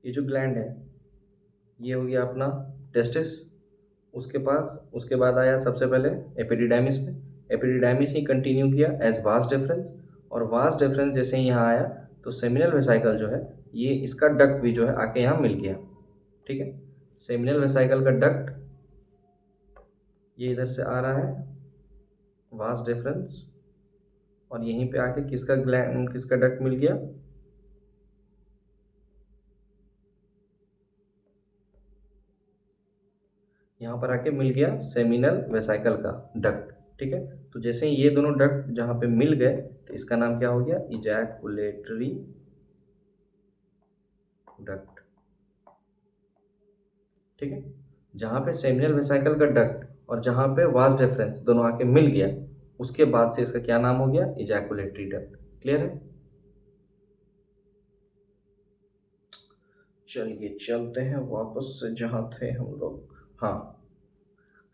ये जो ग्लैंड है ये हो गया अपना टेस्टिस। उसके बाद आया सबसे पहले एपिडिडाइमिस में। एपिडिडाइमिस ही कंटिन्यू किया एज वास डिफरेंस। और वास डिफरेंस जैसे ही यहाँ आया तो सेमिनल वेसाइकल जो है, ये इसका डक्ट भी जो है आके यहाँ मिल गया। ठीक है। सेमिनल वेसाइकल का डक्ट ये इधर से आ रहा है, वास डिफरेंस, और यहीं पे आके किसका डक्ट मिल गया? यहाँ पर आके मिल गया सेमिनल वेसाइकल का डक्ट। ठीक है। तो जैसे ही ये दोनों डक्ट जहाँ पे मिल गए तो इसका नाम क्या हो गया? Ejaculatory duct. ठीक है। जहाँ पे सेमिनल वेसाइकल का डक्ट और जहाँ पे वास डिफरेंस दोनों आके मिल गया, उसके बाद से इसका क्या नाम हो गया? Ejaculatory duct. क्लियर है? चलिए चलते हैं वापस से जहाँ थे हम लोग। हाँ,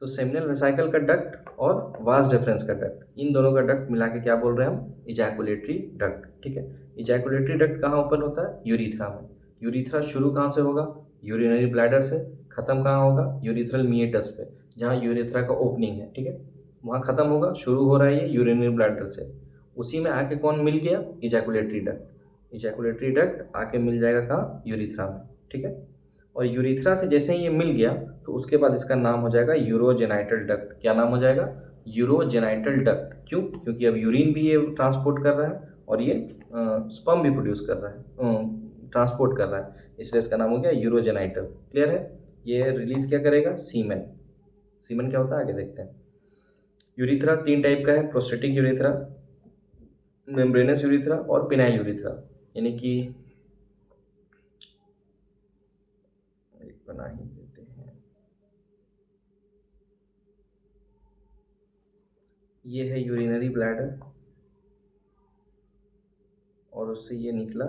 तो सेमिनल वेसाइकल का डक्ट और वास डिफरेंस का डक्ट, इन दोनों का डक्ट मिला के क्या बोल रहे हैं हम? Ejaculatory duct. ठीक है। इजैकुलेटरी डक्ट कहाँ ओपन होता है? यूरिथ्रा में। यूरिथ्रा शुरू कहाँ से होगा? यूरिनरी ब्लैडर से। खत्म कहाँ होगा? यूरिथ्रल मीएटस पे, जहाँ यूरिथ्रा का ओपनिंग है। ठीक है। वहाँ खत्म होगा, शुरू हो रहा है ये यूरिनरी ब्लैडर से। उसी में आके कौन मिल गया? Ejaculatory duct. इजैकुलेटरी डक्ट आके मिल जाएगा कहाँ? यूरिथ्रा में। ठीक है। और यूरिथ्रा से जैसे ही ये मिल गया तो उसके बाद इसका नाम हो जाएगा यूरोजेनाइटल डक्ट। क्या नाम हो जाएगा? Urogenital duct. क्यों? क्योंकि अब यूरिन भी ये ट्रांसपोर्ट कर रहा है और ये स्पर्म भी प्रोड्यूस कर रहा है, ट्रांसपोर्ट कर रहा है, इसलिए इसका नाम हो गया यूरोजेनाइटल। क्लियर है? ये रिलीज क्या करेगा? सीमेन। सीमेन क्या होता है आगे देखते हैं। यूरिथ्रा 3 टाइप का है, प्रोस्टेटिक यूरिथ्रा, मेम्ब्रेनस यूरिथ्रा और पिनाइल यूरिथ्रा, यानी कि एक बना ही देते हैं। ये है यूरिनरी ब्लैडर और उससे ये निकला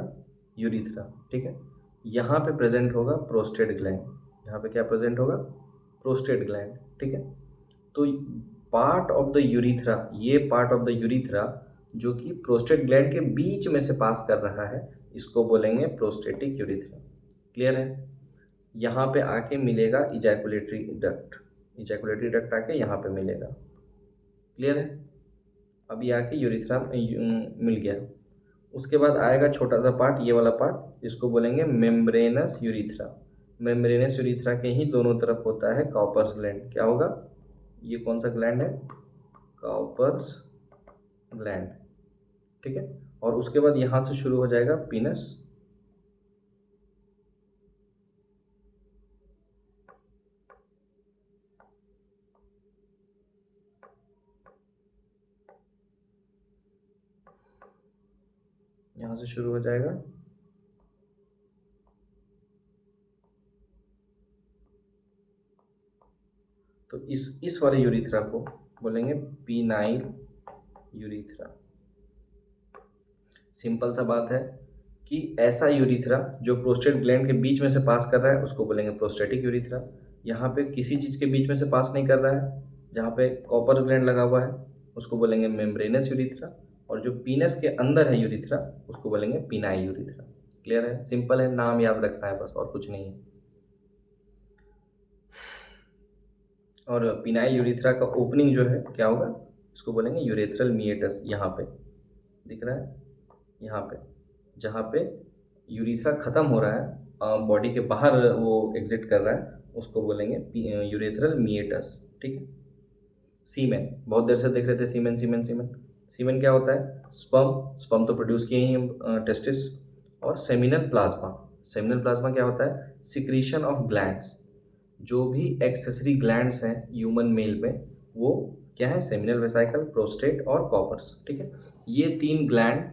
यूरिथ्रा, ठीक है। यहाँ पे प्रेजेंट होगा प्रोस्टेट ग्लैंड, यहाँ पे क्या प्रेजेंट होगा, प्रोस्टेट ग्लैंड, ठीक है। तो पार्ट ऑफ द यूरिथ्रा, ये पार्ट ऑफ द यूरिथ्रा जो कि प्रोस्टेट ग्लैंड के बीच में से पास कर रहा है, इसको बोलेंगे प्रोस्टेटिक यूरिथ्रा। क्लियर है। यहाँ पे आके मिलेगा इजैकुलेटरी डक्ट, इजैकुलेटरी डक्ट आके यहाँ पे मिलेगा। क्लियर है। अभी आके यूरिथ्रा मिल गया। उसके बाद आएगा छोटा सा पार्ट, ये वाला पार्ट, इसको बोलेंगे मेम्ब्रेनस यूरिथ्रा। मेम्ब्रेनस यूरिथ्रा के ही दोनों तरफ होता है कॉपर्स ग्लैंड। क्या होगा, ये कौन सा ग्लैंड है, कॉपर्स ग्लैंड, ठीक है। और उसके बाद यहाँ से शुरू हो जाएगा पीनस, यहाँ से शुरू हो जाएगा तो इस वाले यूरिथ्रा को बोलेंगे पीनाइल यूरिथ्रा। सिंपल सा बात है कि ऐसा यूरिथ्रा जो प्रोस्टेट ग्लैंड के बीच में से पास कर रहा है उसको बोलेंगे प्रोस्टेटिक यूरिथ्रा। यहाँ पे किसी चीज़ के बीच में से पास नहीं कर रहा है, जहाँ पे कॉपर ग्लैंड लगा हुआ है उसको बोलेंगे मेम्ब्रेनस यूरिथ्रा, और जो पीनस के अंदर है यूरिथ्रा उसको बोलेंगे पीनाइल यूरिथ्रा। क्लियर है, सिंपल है, नाम याद रखना है बस, और कुछ नहीं है। और पीनाइल यूरिथ्रा का ओपनिंग जो है क्या होगा, इसको बोलेंगे यूरेथ्रल मिएटस। यहाँ पे दिख रहा है, यहाँ पे जहाँ पे यूरिथ्रा ख़त्म हो रहा है, बॉडी के बाहर वो एग्जिट कर रहा है, उसको बोलेंगे यूरेथ्रल मिएटस, ठीक है। सीमेन, बहुत देर से देख रहे थे सीमेन सीमेन सीमेन। सीमेन क्या होता है, स्पर्म, स्पर्म तो प्रोड्यूस किए ही हम, टेस्टिस। और सेमिनल प्लाज्मा, सेमिनल प्लाज्मा क्या होता है, सिक्रीशन ऑफ ग्लैंड्स। जो भी एक्सेसरी ग्लैंड्स हैं ह्यूमन मेल में वो क्या है, सेमिनल वेसाइकल, प्रोस्टेट और कॉपर्स, ठीक है। ये तीन ग्लैंड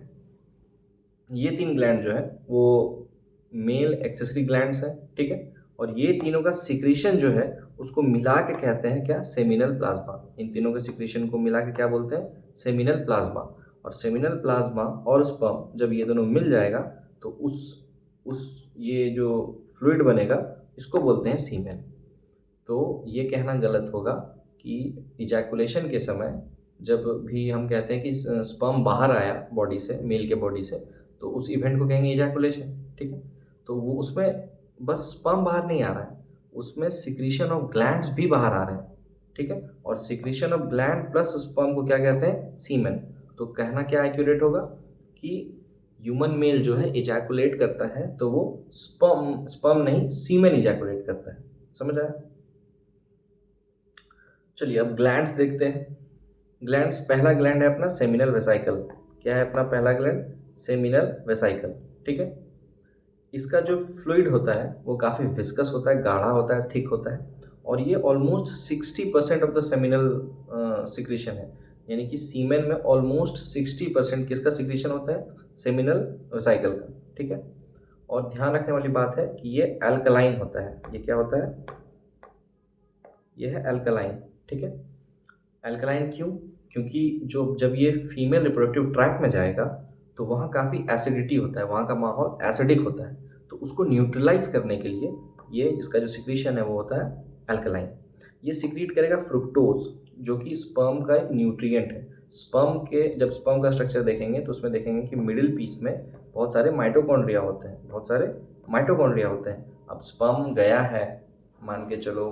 जो है वो मेल एक्सेसरी ग्लैंड्स हैं, ठीक है। और ये तीनों का सिक्रीशन जो है उसको मिला के कहते हैं क्या, सेमिनल प्लाज्मा। इन तीनों के सिक्रीशन को मिला के क्या बोलते हैं, सेमिनल प्लाज्मा। और सेमिनल प्लाज्मा और स्पर्म जब ये दोनों मिल जाएगा तो उस ये जो फ्लूइड बनेगा इसको बोलते हैं सीमेन। तो ये कहना गलत होगा कि इजैकुलेशन के समय जब भी हम कहते हैं कि स्पर्म बाहर आया बॉडी से, मेल के बॉडी से, तो उस इवेंट को कहेंगे इजैकुलेशन, ठीक है। तो वो उसमें बस स्पर्म बाहर नहीं आ रहा है, उसमें सिक्रीशन ऑफ ग्लैंड्स भी बाहर आ रहे हैं, ठीक है। और secretion of gland plus sperm को क्या कहते हैं, सीमेन। तो कहना क्या एक्यूरेट होगा कि ह्यूमन मेल जो है इजैकुलेट करता है तो वो स्पर्म स्पर्म नहीं, सीमेन इजैकुलेट करता है। समझ आया। चलिए अब ग्लैंड्स देखते हैं। ग्लैंड्स, पहला ग्लैंड है अपना सेमिनल वेसाइकल। क्या है अपना पहला ग्लैंड, सेमिनल वेसाइकल, ठीक है। इसका जो फ्लूइड होता है वो काफ़ी विस्कस होता है, गाढ़ा होता है, थिक होता है, और ये almost 60% of the seminal secretion है। यानी कि सीमेन में ऑलमोस्ट 60% किसका सिक्रीशन होता है, सेमिनल वेसाइकल का, ठीक है। और ध्यान रखने वाली बात है कि ये एल्कलाइन होता है। ये क्या होता है, ये है एल्कलाइन, ठीक है। एल्कलाइन क्यों, क्योंकि जब ये फीमेल रिप्रोडक्टिव ट्रैक्ट में जाएगा तो वहाँ काफ़ी एसिडिटी होता है, वहाँ का माहौल एसिडिक होता है, तो उसको न्यूट्रलाइज करने के लिए ये इसका जो सिक्रीशन है वो होता है एल्कलाइन। ये सिक्रीट करेगा फ्रुक्टोज, जो कि स्पर्म का एक न्यूट्रिएंट है। जब स्पर्म का स्ट्रक्चर देखेंगे तो उसमें देखेंगे कि मिडिल पीस में बहुत सारे माइटोकॉन्ड्रिया होते हैं, बहुत सारे माइटोकॉन्ड्रिया होते हैं। अब स्पर्म गया है, मान के चलो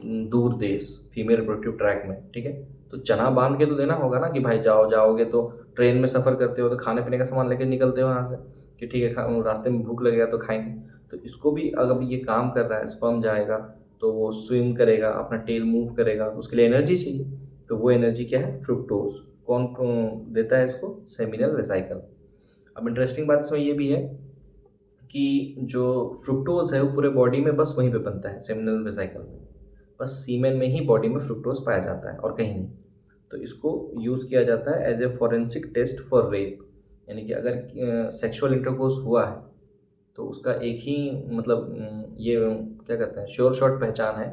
दूर देश, फीमेल रिप्रोडक्टिव ट्रैक में, ठीक है। तो चना बांध के तो देना होगा ना कि भाई जाओगे तो ट्रेन में सफ़र करते हो तो खाने पीने का सामान लेके निकलते हो यहाँ से कि ठीक है रास्ते में भूख लगेगा तो खाएंगे। तो इसको भी अगर ये काम कर रहा है, स्पर्म जाएगा तो वो स्विम करेगा, अपना टेल मूव करेगा, उसके लिए एनर्जी चाहिए। तो वो एनर्जी क्या है, फ्रुक्टोज। कौन देता है इसको, सेमिनल वेसाइकल। अब इंटरेस्टिंग बात इसमें ये भी है कि जो फ्रुक्टोज है वो पूरे बॉडी में बस वहीं पे बनता है, सेमिनल वेसाइकल में। बस सीमेन में ही बॉडी में फ्रुक्टोज पाया जाता है और कहीं नहीं। तो इसको यूज़ किया जाता है as a forensic test for rape. यानी कि अगर सेक्सुअल इंटरकोर्स हुआ है तो उसका एक ही मतलब ये क्या कहते हैं श्योर शॉट पहचान है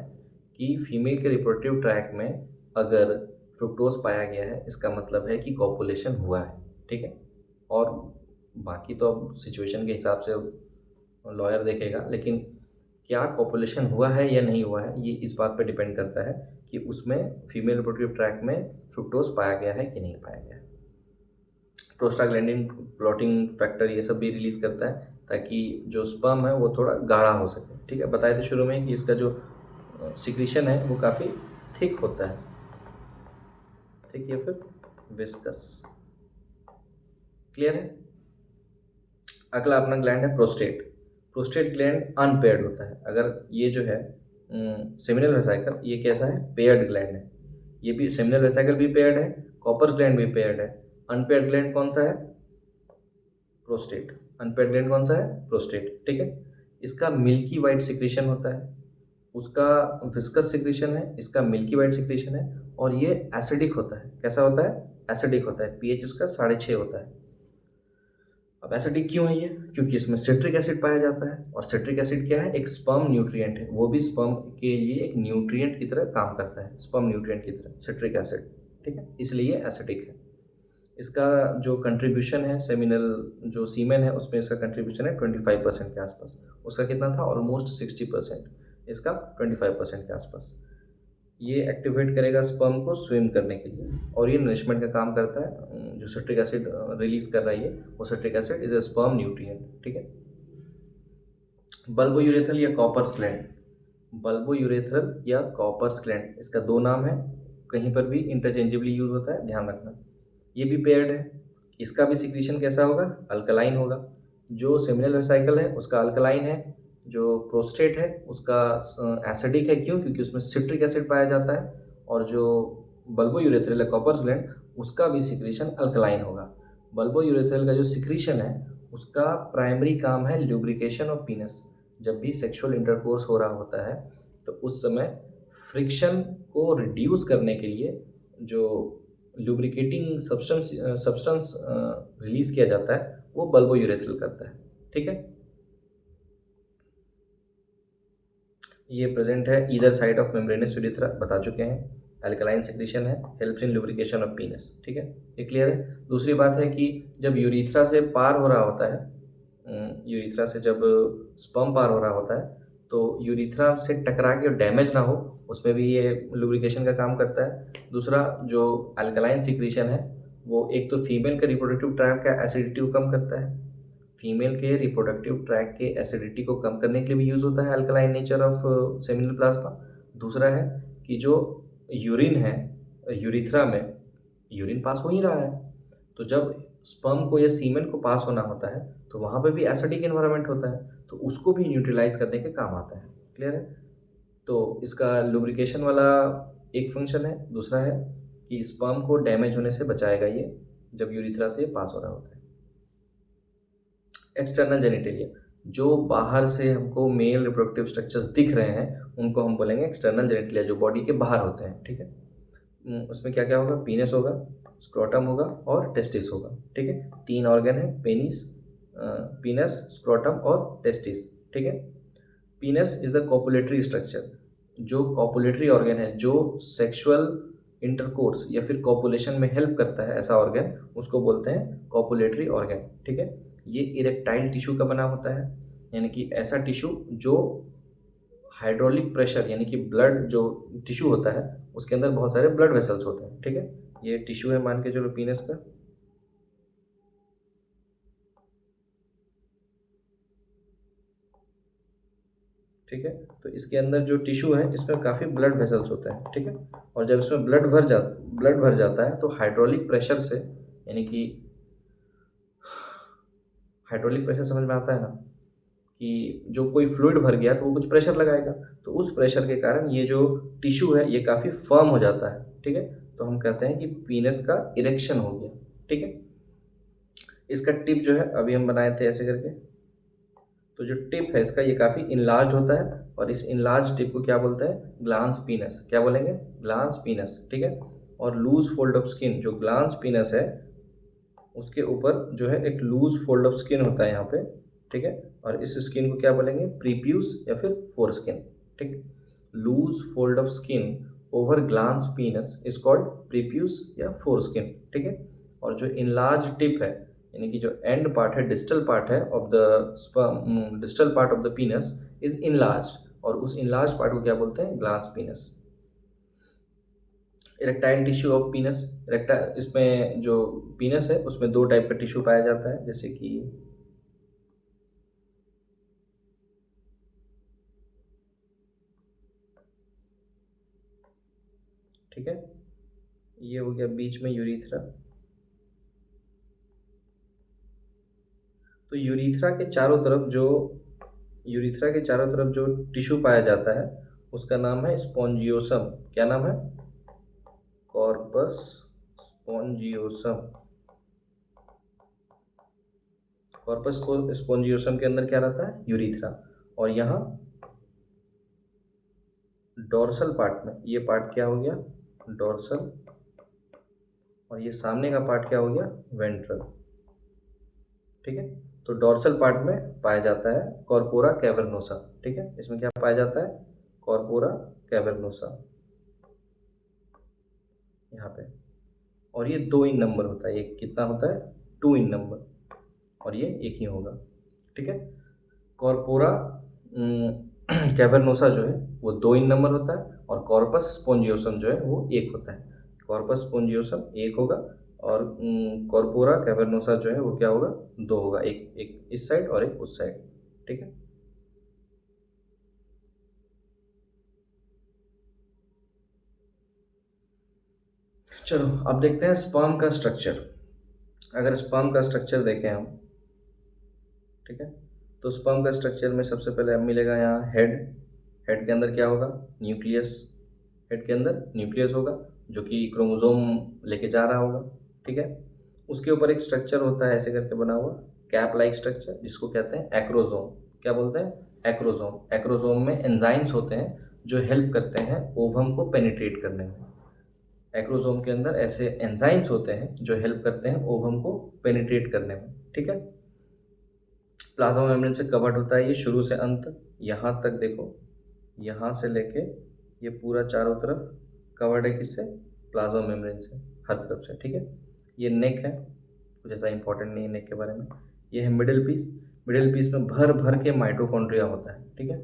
कि फीमेल के रिप्रोडक्टिव ट्रैक में अगर फ्रुक्टोज पाया गया है, इसका मतलब है कि कॉपुलेशन हुआ है। ठीक है, और बाकी तो अब सिचुएशन के हिसाब से लॉयर देखेगा, लेकिन क्या कॉपुलेशन हुआ है या नहीं हुआ है ये इस बात पे डिपेंड करता है कि उसमें फीमेल रिप्रोडक्टिव ट्रैक में फ्रुक्टोज पाया गया है कि नहीं पाया गया है। प्रोस्टाग्लैंडिन, क्लॉटिंग फैक्टर, ये सब भी रिलीज करता है ताकि जो स्पर्म है वो थोड़ा गाढ़ा हो सके। ठीक है, बताए थे शुरू में कि इसका जो सिक्रीशन है वो काफ़ी थिक होता है, थिक या फिर विस्कस। क्लियर है। अगला अपना ग्लैंड है प्रोस्टेट। प्रोस्टेट ग्लैंड अनपेयर्ड होता है। अगर ये जो है सेमिनल वेसिकल, ये कैसा है, पेयर्ड ग्लैंड है। ये भी सेमिनल वेसिकल भी पेयर्ड है, कॉपर्स ग्लैंड भी पेयर्ड है। अनपेयर्ड ग्लैंड कौन सा है, प्रोस्टेट। अनपेयर्ड ग्लैंड कौन सा है, प्रोस्टेट। ठीक है, इसका मिल्की वाइट सिक्रीशन होता है, उसका विस्कस सिक्रीशन है, इसका मिल्की वाइट सिक्रीशन है, और ये एसिडिक होता है। कैसा होता है, एसिडिक होता है। पीएच उसका 6.5 होता है। अब एसिडिक क्यों है ये, क्योंकि इसमें सिट्रिक एसिड पाया जाता है, और सिट्रिक एसिड क्या है, एक स्पर्म न्यूट्रिएंट है। वो भी स्पर्म के लिए एक न्यूट्रिएंट की तरह काम करता है, स्पर्म न्यूट्रिएंट की तरह सिट्रिक एसिड। ठीक है, इसलिए एसिडिक है। इसका जो कंट्रीब्यूशन है सेमिनल जो सीमेन है उसमें इसका कंट्रीब्यूशन है 25% के आसपास। उसका कितना था, ऑलमोस्ट 60%, इसका 25% के आसपास। ये एक्टिवेट करेगा स्पर्म को स्विम करने के लिए, और ये नरिशमेंट का काम करता है। जो सिट्रिक एसिड रिलीज कर रहा है वो citric acid is a sperm nutrient. ठीक है, बल्बोयूरेथ्रल या कॉपर्स ग्लैंड। बल्बोयूरेथ्रल या कॉपर्स ग्लैंड, इसका दो नाम है, कहीं पर भी इंटरचेंजेबली यूज होता है, ध्यान रखना। ये भी पेयर्ड है। इसका भी सिक्रीशन कैसा होगा, अल्कलाइन होगा। जो सेमिनल वेसिकल है उसका अल्कलाइन है, जो प्रोस्टेट है उसका एसिडिक है। क्यों, क्योंकि उसमें सिट्रिक एसिड पाया जाता है। और जो बल्बोयूरेथ्रल या कॉपर्स ग्लैंड, उसका भी सिक्रीशन अल्कलाइन होगा। बल्बोयूरेथ्रल का जो सिक्रीशन है उसका प्राइमरी काम है ल्यूब्रिकेशन ऑफ पीनस। जब भी सेक्सुअल इंटरकोर्स हो रहा होता है तो उस समय फ्रिक्शन को रिड्यूस करने के लिए जो लुब्रिकेटिंग सब्सटेंस रिलीज किया जाता है वो बल्बोयूरेथ्रल करता है। ठीक है, ये प्रेजेंट है either side of membranes urethra, बता चुके हैं। अल्कलाइन सेक्रेशन है, हेल्प्स इन लुब्रिकेशन ऑफ पीनस। ठीक है, ये क्लियर है। दूसरी बात है कि जब यूरिथ्रा से पार हो रहा होता है, यूरिथ्रा से जब स्पर्म पार हो रहा होता है तो यूरिथ्रा से टकरा के डैमेज ना हो, उसमें भी ये लुब्रिकेशन का काम करता है। दूसरा जो अल्कलाइन सिक्रीशन है वो एक तो फीमेल का रिप्रोडक्टिव ट्रैक का एसिडिटी को कम करता है। फीमेल के रिप्रोडक्टिव ट्रैक के एसिडिटी को कम करने के लिए भी यूज़ होता है alkaline nature of seminal plasma. दूसरा है कि जो यूरिन है, यूरिथ्रा में यूरिन पास हो ही रहा है, तो जब स्पर्म को या सीमेन को पास होना होता है तो वहाँ पे भी एसिडिक एनवायरनमेंट होता है, तो उसको भी न्यूट्रलाइज करने के काम आता है। क्लियर है। तो इसका लुब्रिकेशन वाला एक फंक्शन है, दूसरा है कि स्पर्म को डैमेज होने से बचाएगा ये जब यूरिथ्रा से पास हो रहा होता है। एक्सटर्नल जेनिटेलिया, जो बाहर से हमको मेल रिप्रोडक्टिव स्ट्रक्चर्स दिख रहे हैं उनको हम बोलेंगे एक्सटर्नल जेनिटेलिया, जो बॉडी के बाहर होते हैं। ठीक है, उसमें क्या क्या होगा, पीनस होगा, स्क्रोटम होगा और टेस्टिस होगा। ठीक है, 3 ऑर्गन है, पेनिस, पीनस, स्क्रोटम और टेस्टिस। ठीक है, पीनस इज द कॉपुलेटरी स्ट्रक्चर, जो कॉपुलेटरी ऑर्गन है, जो सेक्सुअल इंटरकोर्स या फिर कॉपुलेशन में हेल्प करता है, ऐसा ऑर्गन उसको बोलते हैं कॉपुलेटरी ऑर्गन। ठीक है, ये इरेक्टाइल टिश्यू का बना होता है, यानी कि ऐसा टिश्यू जो हाइड्रोलिक प्रेशर यानी कि ब्लड जो टिश्यू होता है उसके अंदर बहुत सारे ब्लड वेसल्स होते हैं। ठीक है, ये टिश्यू है मान के चलो पीनस का। ठीक है, तो इसके अंदर जो टिश्यू है इसमें काफ़ी ब्लड वेसल्स होते हैं। ठीक है, और जब इसमें ब्लड भर जाता है तो हाइड्रोलिक प्रेशर से, यानी कि हाइड्रोलिक प्रेशर समझ में आता है ना, कि जो कोई फ्लूइड भर गया तो वो कुछ प्रेशर लगाएगा, तो उस प्रेशर के कारण ये जो टिश्यू है ये काफ़ी फर्म हो जाता है। ठीक है, तो हम कहते हैं कि पीनस का इरेक्शन हो गया। ठीक है, इसका टिप जो है अभी हम बनाए थे ऐसे करके, तो जो टिप है इसका ये काफ़ी इनलार्ज होता है, और इस इनलार्ज टिप को क्या बोलते हैं, ग्लांस पीनस। क्या बोलेंगे, ग्लांस पीनस। ठीक है, और लूज फोल्ड ऑफ स्किन, जो ग्लांस पीनस है उसके ऊपर जो है एक लूज फोल्ड ऑफ स्किन होता है यहाँ पे, ठीक है। और इस स्किन को क्या बोलेंगे, प्रीप्यूस या फिर फोर स्किन, ठीक है। Loose fold of skin over glans penis is called prepuce या फोर स्किन, ठीक है। और जो इनलार्ज टिप है, यानी कि जो एंड पार्ट है, डिस्टल पार्ट है of the distal part of the penis is enlarge, और उस इनलार्ज पार्ट को क्या बोलते हैं, glans penis. Erectile tissue of penis, erectile, इसमें जो पीनस है उसमें दो टाइप का टिश्यू पाया जाता है, जैसे कि ठीक है, ये हो गया बीच में यूरिथ्रा। तो यूरिथ्रा के चारों तरफ जो टिश्यू पाया जाता है उसका नाम है स्पॉन्जियोसम। क्या नाम है, कॉर्पस स्पॉन्जियोसम। कॉर्पस स्पॉन्जियोसम के अंदर क्या रहता है, यूरिथ्रा। और यहाँ डोर्सल पार्ट में ये पार्ट क्या हो गया, डोर्सल, और ये सामने का पार्ट क्या हो गया, वेंट्रल, ठीक है। तो डोर्सल पार्ट में पाया जाता है कॉर्पोरा कैवर्नोसा, ठीक है। इसमें क्या पाया जाता है, कॉर्पोरा कैवर्नोसा यहाँ पे। और ये 2 इन नंबर होता है, ये कितना होता है, 2 इन नंबर, और ये एक ही होगा, ठीक है। कॉर्पोरा कैवर्नोसा जो है वो 2 इन नंबर होता है, और कॉर्पस स्पोंजियोसम जो है वो एक होता है। कॉर्पस स्पोंजियोसम एक होगा, और कॉर्पोरा कैवर्नोसा जो है वो क्या होगा, 2 होगा, एक एक इस साइड और एक उस साइड, ठीक है। चलो अब देखते हैं स्पर्म का स्ट्रक्चर। अगर स्पर्म का स्ट्रक्चर देखें हम, ठीक है, तो स्पर्म का स्ट्रक्चर में सबसे पहले अब मिलेगा यहाँ हेड। हेड के अंदर क्या होगा, न्यूक्लियस। हेड के अंदर न्यूक्लियस होगा जो कि क्रोमोसोम लेके जा रहा होगा, ठीक है। उसके ऊपर एक स्ट्रक्चर होता है ऐसे करके बना हुआ, कैप लाइक स्ट्रक्चर, जिसको कहते हैं एक्रोजोम। क्या बोलते हैं, एक्रोजोम। एक्रोजोम में एंजाइम्स होते हैं जो हेल्प करते हैं ओवम को पेनिट्रेट करने में। एक्रोजोम के अंदर ऐसे एंजाइम्स होते हैं जो हेल्प करते हैं ओवम को पेनिट्रेट करने में, ठीक है। प्लाज्मा मेम्ब्रेन से कवर्ड होता है ये शुरू से अंत, यहाँ तक देखो, यहाँ से लेके ये पूरा चारों तरफ कवर्ड है, किससे, प्लाज्मा मेम्ब्रेन से, हर तरफ से, ठीक है। ये नेक है, कुछ ऐसा इंपॉर्टेंट नहीं है नेक के बारे में। ये है मिडिल पीस। मिडिल पीस में भर भर के माइटोकॉन्ड्रिया होता है, ठीक है।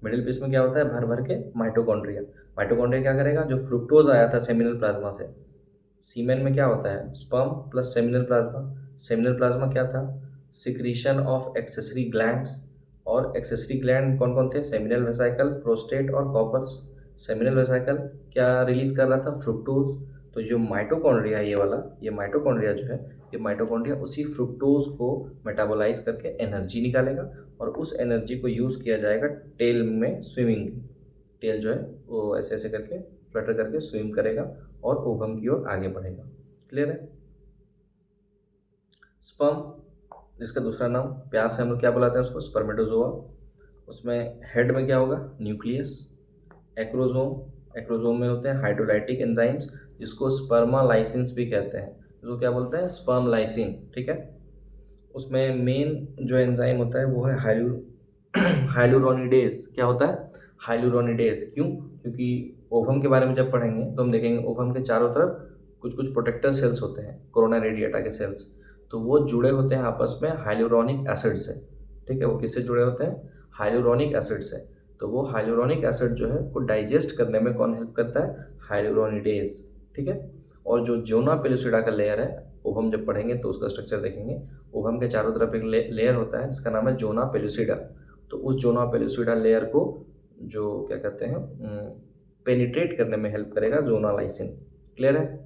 मिडिल पीस में क्या होता है, भर भर के माइटोकॉन्ड्रिया। माइटोकॉन्ड्रिया क्या करेगा, जो फ्रुक्टोज आया था सेमिनल प्लाज्मा से, सीमेन में क्या होता है, sperm plus seminal plasma. Seminal plasma क्या था, सिक्रीशन ऑफ एक्सेसरी ग्लैंड्स। और एक्सेसरी ग्लैंड कौन कौन थे, सेमिनल वेसाइकल, प्रोस्टेट और कॉपर्स। सेमिनल वेसाइकल क्या रिलीज कर रहा था, फ्रुक्टोज। तो जो माइटोकॉन्ड्रिया है ये वाला, ये माइटोकॉन्ड्रिया जो है, ये माइटोकॉन्ड्रिया उसी फ्रुक्टोज को मेटाबोलाइज करके एनर्जी निकालेगा, और उस एनर्जी को यूज़ किया जाएगा टेल में स्विमिंग। टेल जो है वो ऐसे ऐसे करके फ्लटर करके स्विम करेगा और ओवम की ओर आगे बढ़ेगा। क्लियर है। स्पर्म, जिसका दूसरा नाम प्यार से हम लोग क्या बुलाते हैं उसको, स्पर्मेटोजोआ। उसमें हेड में क्या होगा, न्यूक्लियस। एक्रोजोम, एक्रोजोम में होते हैं हाइड्रोलाइटिक एंजाइम्स, जिसको स्पर्मालाइसिन्स भी कहते हैं, जिसको क्या बोलते हैं, स्पर्म लाइसिन, ठीक है। उसमें मेन जो एंजाइम होता है वो है हाइलुरोनिडेज। क्या होता है, हाइलुरोनिडेज। क्यों, क्योंकि ओवम के बारे में जब पढ़ेंगे तो हम देखेंगे ओवम के चारों तरफ कुछ कुछ प्रोटेक्टर सेल्स होते हैं, कोरोना रेडिएटा के सेल्स, तो वो जुड़े होते हैं आपस में हाइलुरोनिक एसिड से, ठीक है। वो किससे जुड़े होते हैं, हाइलुरोनिक एसिड से। तो वो हाइलुरोनिक एसिड जो है वो डाइजेस्ट करने में कौन हेल्प करता है, हाइलुरोनिडेज, ठीक है। और जो जोना पेलुसिडा का लेयर है, ओवम जब पढ़ेंगे तो उसका स्ट्रक्चर देखेंगे। ओवम के चारों तरफ एक लेयर होता है जिसका नाम है जोना पेलुसिडा। तो उस जोना पेलुसिडा लेयर को जो क्या कहते हैं, पेनिट्रेट करने में हेल्प करेगा जोना लाइसिन। क्लियर है।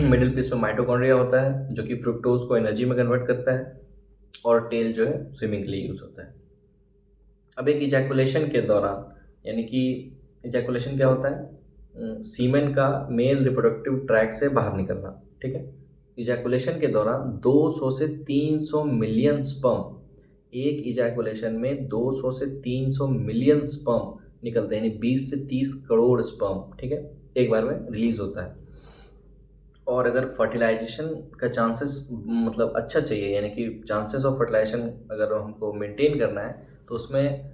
मिडिल पीस में माइटोकॉन्ड्रिया होता है जो कि फ्रुक्टोज को एनर्जी में कन्वर्ट करता है, और टेल जो है स्विमिंग के लिए यूज होता है। अब एक इजैकुलेशन के दौरान, यानी कि इजैकुलेशन क्या होता है, सीमेन का मेल रिप्रोडक्टिव ट्रैक से बाहर निकलना, ठीक है। इजैकुलेशन के दौरान 200 से 300 मिलियन स्पर्म, एक इजैकुलेशन में 200 से 300 मिलियन स्पर्म निकलते हैं, यानी 20 से 30 करोड़ स्पर्म, ठीक है, एक बार में रिलीज होता है। और अगर फर्टिलाइजेशन का चांसेस मतलब अच्छा चाहिए, यानी कि चांसेस ऑफ फर्टिलाइजेशन अगर हमको मेंटेन करना है, तो उसमें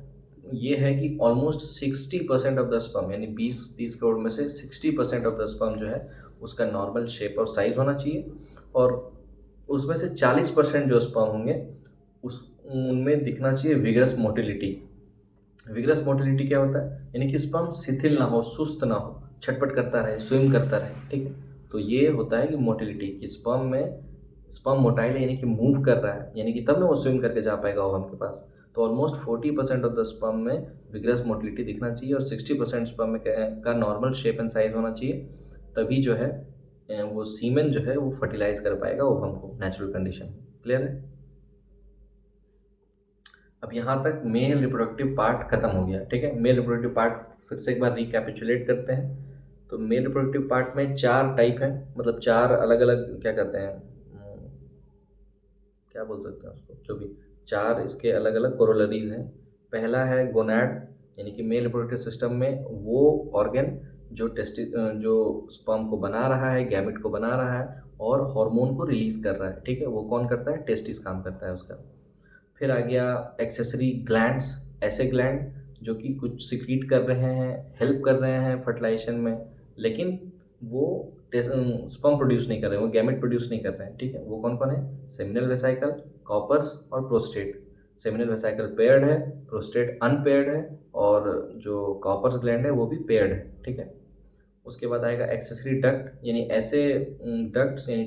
ये है कि ऑलमोस्ट 60% ऑफ द स्पर्म, यानी 20-30 करोड़ में से 60% ऑफ द स्पर्म जो है उसका नॉर्मल शेप और साइज होना चाहिए, और उसमें से 40% जो स्पर्म होंगे उस उनमें दिखना चाहिए विगरस मोटिलिटी। विगरस मोटिलिटी क्या होता है, यानी कि स्पर्म शिथिल ना हो, सुस्त ना हो, छटपट करता रहे, स्विम करता रहे, ठीक है। तो ये होता है कि मोटिलिटी, कि स्पर्म मोटाइल है, यानी कि मूव कर रहा है, यानी कि तब ना वो स्विम करके जा पाएगा ओवम के पास। तो ऑलमोस्ट 40% ऑफ द स्पर्म में विगरस मोटिलिटी दिखना चाहिए, और 60% स्पर्म में का नॉर्मल शेप एंड साइज होना चाहिए, तभी जो है वो सीमेन जो है वो फर्टिलाइज कर पाएगा ओवम को नेचुरल कंडीशन। क्लियर है? अब यहाँ तक मेल रिप्रोडक्टिव पार्ट खत्म हो गया, ठीक है। मेल रिप्रोडक्टिव पार्ट फिर से एक बार रिकैपिचुलेट करते हैं। तो मेल रिप्रोडक्टिव पार्ट में 4 टाइप हैं, मतलब 4 अलग अलग क्या कहते हैं, क्या बोल सकते हैं उसको, जो भी 4 इसके अलग अलग कोरोलरीज हैं। पहला है गोनैड, यानी कि मेल रिप्रोडक्टिव सिस्टम में वो ऑर्गन जो स्पर्म को बना रहा है, गैमेट को बना रहा है और हार्मोन को रिलीज कर रहा है, ठीक है। वो कौन करता है? टेस्टिस काम करता है उसका। फिर आ गया एक्सेसरी ग्लैंड्स, ऐसे ग्लैंड जो कि कुछ सिक्रीट कर रहे हैं, हेल्प कर रहे हैं फर्टिलाइजेशन में, लेकिन वो स्पर्म प्रोड्यूस नहीं कर रहे हैं, वो गैमेट प्रोड्यूस नहीं कर रहे हैं, ठीक है। वो कौन कौन है? सेमिनल वेसाइकल, कॉपर्स और प्रोस्टेट। सेमिनल वेसाइकल पेयर्ड है, प्रोस्टेट अनपेयर्ड है, और जो कॉपर्स ग्लैंड है वो भी पेयर्ड है, ठीक है। उसके बाद आएगा एक्सेसरी डक्ट, यानी ऐसे डक्ट्स यानी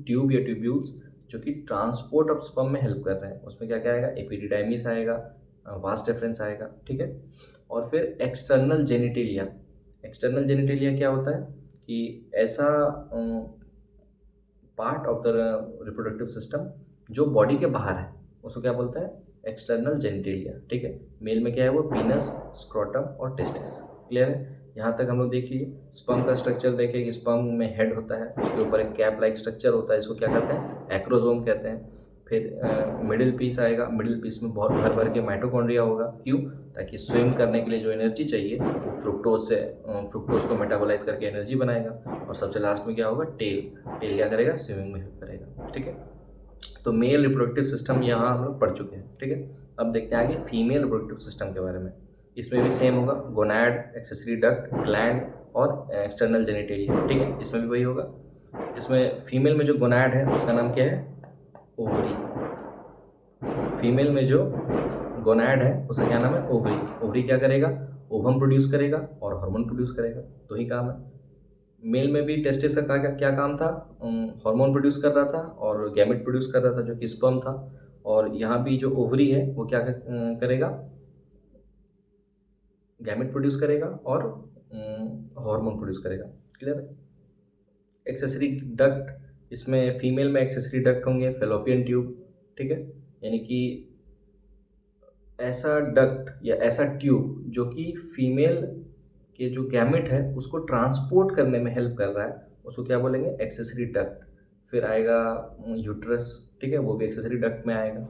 ट्यूब या ट्यूब्यूल्स जो कि ट्रांसपोर्ट ऑफ स्पर्म में हेल्प कर रहे हैं। उसमें क्या क्या आएगा? एपिडिडाइमिस आएगा, वास डिफरेंस आएगा, ठीक है। और फिर एक्सटर्नल जेनिटेलिया। एक्सटर्नल जेनिटेलिया क्या होता है कि ऐसा part of the reproductive system जो बॉडी के बाहर है, उसको क्या बोलते हैं? एक्सटर्नल जेनिटेलिया, ठीक है। मेल में क्या है? वो पीनस, स्क्रोटम और टेस्टिस। क्लियर है? यहाँ तक हम लोग देख लिए। स्पर्म का स्ट्रक्चर देखें कि स्पर्म में हेड होता है, उसके ऊपर एक कैप लाइक स्ट्रक्चर होता है, इसको क्या कहते हैं? एक्रोजोम कहते हैं। फिर मिडिल पीस आएगा, मिडिल पीस में बहुत भर भर के माइटोकॉन्ड्रिया होगा। क्यों? ताकि स्विम करने के लिए जो एनर्जी चाहिए वो फ्रुक्टोज को मेटाबोलाइज करके एनर्जी बनाएगा। और सबसे लास्ट में क्या होगा? टेल क्या करेगा? स्विमिंग में हेल्प करेगा, ठीक है। तो मेल रिप्रोडक्टिव सिस्टम यहाँ हम लोग पढ़ चुके हैं, ठीक है। अब देखते हैं आगे फीमेल रिप्रोडक्टिव सिस्टम के बारे में। इसमें भी सेम होगा, गोनैड, एक्सेसरी डक्ट, ग्लैंड और एक्सटर्नल जेनिटेलिया, ठीक है। इसमें भी वही होगा। इसमें फीमेल में जो गोनैड है उसका नाम क्या है? ओवरी। फीमेल में जो गोनैड है उसका क्या नाम है? ओवरी। ओवरी क्या करेगा? ओवम प्रोड्यूस करेगा और हार्मोन प्रोड्यूस करेगा, दो ही काम है। मेल में भी टेस्टिस का क्या काम था? हार्मोन प्रोड्यूस कर रहा था और गैमेट प्रोड्यूस कर रहा था जो कि स्पर्म था। और यहाँ भी जो ओवरी है वो क्या करेगा? गैमेट प्रोड्यूस करेगा और हार्मोन प्रोड्यूस करेगा। क्लियर है? एक्सेसरी डक्ट, इसमें फीमेल में एक्सेसरी डक्ट होंगे फेलोपियन ट्यूब, ठीक है। यानी कि ऐसा डक्ट या ऐसा ट्यूब जो कि फीमेल के जो गैमेट है उसको ट्रांसपोर्ट करने में हेल्प कर रहा है, उसको क्या बोलेंगे? Accessory duct. फिर आएगा यूट्रस, ठीक है, वो भी एक्सेसरी डक्ट में आएगा।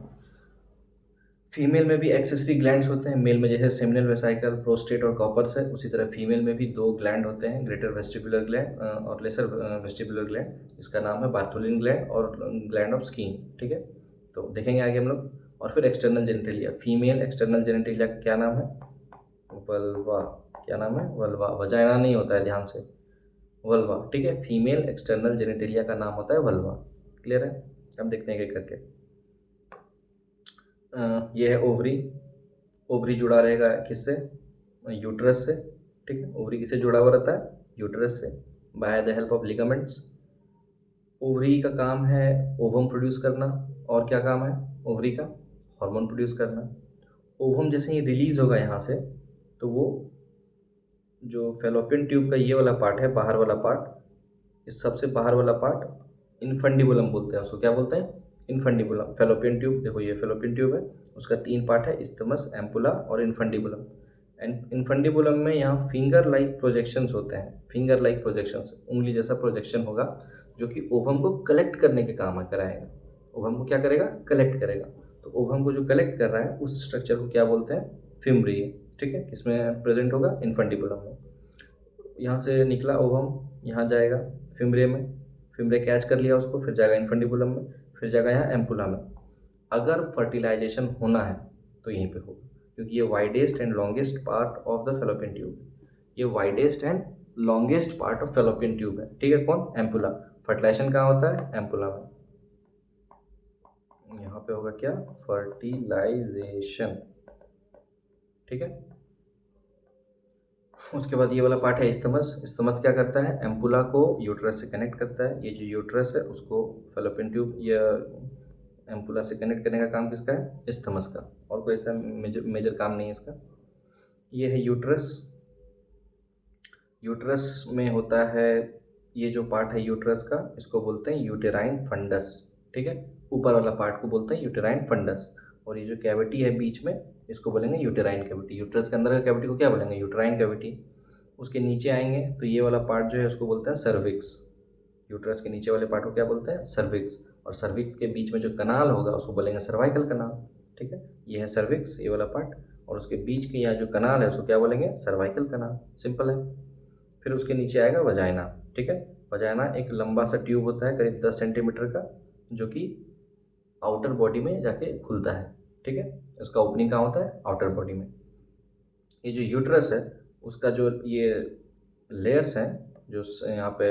फीमेल में भी एक्सेसरी ग्लैंड्स होते हैं, मेल में जैसे सेमिनल वेसाइकल, प्रोस्टेट और कॉपर्स है, उसी तरह फीमेल में भी 2 ग्लैंड होते हैं, ग्रेटर वेस्टिबुलर ग्लैंड और लेसर वेस्टिबुलर ग्लैंड। इसका नाम है बार्थोलिन ग्लैंड और ग्लैंड ऑफ स्कीन, ठीक है। तो देखेंगे आगे हम लोग। और फिर external genitalia, female external genitalia का क्या नाम है? वल्वा। क्या नाम है? वल्वा। वजाइना नहीं होता है, ध्यान से, वल्वा, ठीक है। फीमेल एक्सटर्नल जेनिटेलिया का नाम होता है वल्वा। क्लियर है? अब देखते हैं एक करके। ये है ओवरी। ओवरी जुड़ा रहेगा किससे? यूट्रस से, ठीक है। ओवरी किससे जुड़ा हुआ रहता है? यूट्रस से, by the help of ligaments. Ovary का काम है ओवम प्रोड्यूस करना, और क्या काम है ओवरी का? हार्मोन प्रोड्यूस करना। ओवम जैसे ही रिलीज होगा यहाँ से, तो वो जो फेलोपियन ट्यूब का ये वाला पार्ट है, बाहर वाला पार्ट, इस सबसे बाहर वाला पार्ट इनफंडिबुलम बोलते हैं उसको। क्या बोलते हैं? इनफंडिबुलम। फेलोपियन ट्यूब, देखो ये फेलोपियन ट्यूब है, उसका 3 पार्ट है, इस्थमस, एम्पुला और इनफंडिबुलम। एंड इनफंडिबुलम में यहाँ फिंगर लाइक प्रोजेक्शंस होते हैं, फिंगर लाइक प्रोजेक्शंस, उंगली जैसा प्रोजेक्शन होगा जो कि ओवम को कलेक्ट करने के काम कराएगा। ओवम को क्या करेगा? कलेक्ट करेगा। तो ओवम को जो कलेक्ट कर रहा है उस स्ट्रक्चर को क्या बोलते हैं? फिम्ब्री, ठीक है, किसमें प्रेजेंट होगा, इन्फंडिबुलम में। यहाँ से निकला ओवम, यहाँ जाएगा फिमरे में, फिमरे कैच कर लिया उसको, फिर जाएगा इन्फंडिबुलम में, फिर जाएगा यहाँ एम्पुला में। अगर फर्टिलाइजेशन होना है तो यहीं पे होगा, क्योंकि ये widest and longest part of the fallopian tube, ये widest and longest part of fallopian tube है। ठीक है, कौन, एम्पुला। फर्टिलाइजेशन कहाँ होता है, एम्पुला में। यहाँ पे होगा क्या, फर्टिलाइजेशन। ठीक है, उसके बाद ये वाला पार्ट है इस्थमस। इस्थमस क्या करता है, एम्पुला को यूट्रस से कनेक्ट करता है। ये जो यूट्रस है उसको फेलोपियन ट्यूब या एम्पुला से कनेक्ट करने का काम किसका है, इस्थमस का, और कोई ऐसा मेजर काम नहीं है इसका। ये है यूट्रस। यूट्रस में होता है, ये जो पार्ट है यूट्रस का, इसको बोलते हैं यूटेराइन फंडस। ठीक है, ऊपर वाला पार्ट को बोलते हैं यूटेराइन फंडस, और ये जो कैविटी है बीच में, इसको बोलेंगे यूटेराइन कैविटी। यूट्रस के अंदर का कैविटी को क्या बोलेंगे, यूटेराइन कैविटी। उसके नीचे आएंगे तो ये वाला पार्ट जो है उसको बोलते हैं सर्विक्स। यूट्रस के नीचे वाले पार्ट को क्या बोलते हैं, सर्विक्स। और सर्विक्स के बीच में जो कनाल होगा उसको बोलेंगे सर्वाइकल कनाल। ठीक है, ये है सर्विक्स, ये वाला पार्ट, और उसके बीच के यहाँ जो कनाल है उसको क्या बोलेंगे, सर्वाइकल कनाल। सिंपल है। फिर उसके नीचे आएगा वजाइना। ठीक है, वजाइना एक लंबा सा ट्यूब होता है करीब 10 सेंटीमीटर का, जो कि आउटर बॉडी में जाके खुलता है। ठीक है, उसका ओपनिंग कहाँ होता है, आउटर बॉडी में। ये जो यूट्रस है उसका जो ये लेयर्स हैं, जो यहाँ पे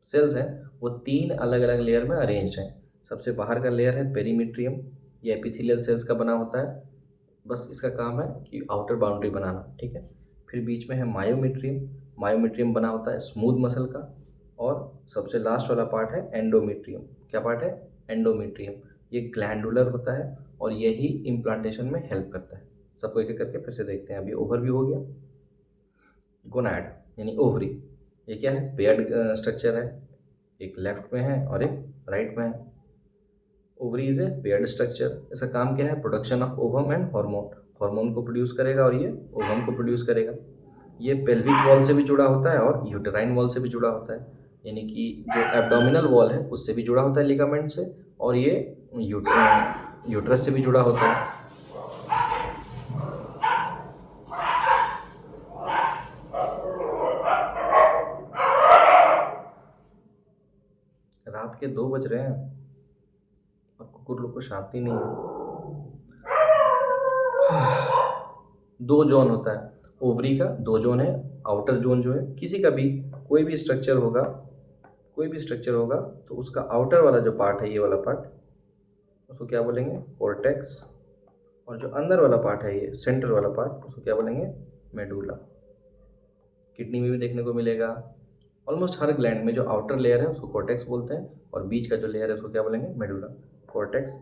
सेल्स हैं, वो 3 अलग अलग लेयर में अरेंज्ड हैं। सबसे बाहर का लेयर है पेरीमीट्रियम, ये एपिथेलियल सेल्स का बना होता है, बस इसका काम है कि आउटर बाउंड्री बनाना। ठीक है, फिर बीच में है मायोमेट्रियम। मायोमेट्रियम बना होता है स्मूथ मसल का, और सबसे लास्ट वाला पार्ट है एंडोमेट्रियम। क्या पार्ट है, एंडोमेट्रियम। ये ग्लैंडुलर होता है और यही इम्प्लांटेशन में हेल्प करता है। सबको एक एक करके फिर से देखते हैं। अभी ओवरव्यू हो गया। गोनाड यानी ओवरी, ये क्या है, पेयर्ड स्ट्रक्चर है, एक लेफ्ट में है और एक राइट में है। Ovary is a paired structure. इसका काम क्या है, production of ovum and hormone. Hormone को प्रोड्यूस करेगा और ये ओवम को प्रोड्यूस करेगा। ये पेल्विक वॉल से भी जुड़ा होता है और यूटेराइन वॉल से भी जुड़ा होता है, यानी कि जो एब्डोमिनल वॉल है उससे भी जुड़ा होता है लिगामेंट से, और ये यूट्रस से भी जुड़ा होता है। रात के 2 बज रहे हैं और कुकुर लोग को शांति नहीं है। 2 जोन होता है ओवरी का, 2 जोन है। आउटर जोन जो है किसी का भी, कोई भी स्ट्रक्चर होगा, कोई भी स्ट्रक्चर होगा तो उसका आउटर वाला जो पार्ट है, ये वाला पार्ट, उसको क्या बोलेंगे, कोर्टेक्स। और जो अंदर वाला पार्ट है, ये सेंटर वाला पार्ट, उसको क्या बोलेंगे, मेडुला। किडनी में भी देखने को मिलेगा। ऑलमोस्ट हर ग्लैंड में जो आउटर लेयर है उसको कोर्टेक्स बोलते हैं, और बीच का जो लेयर है उसको क्या बोलेंगे, मेडुला। कोर्टेक्स,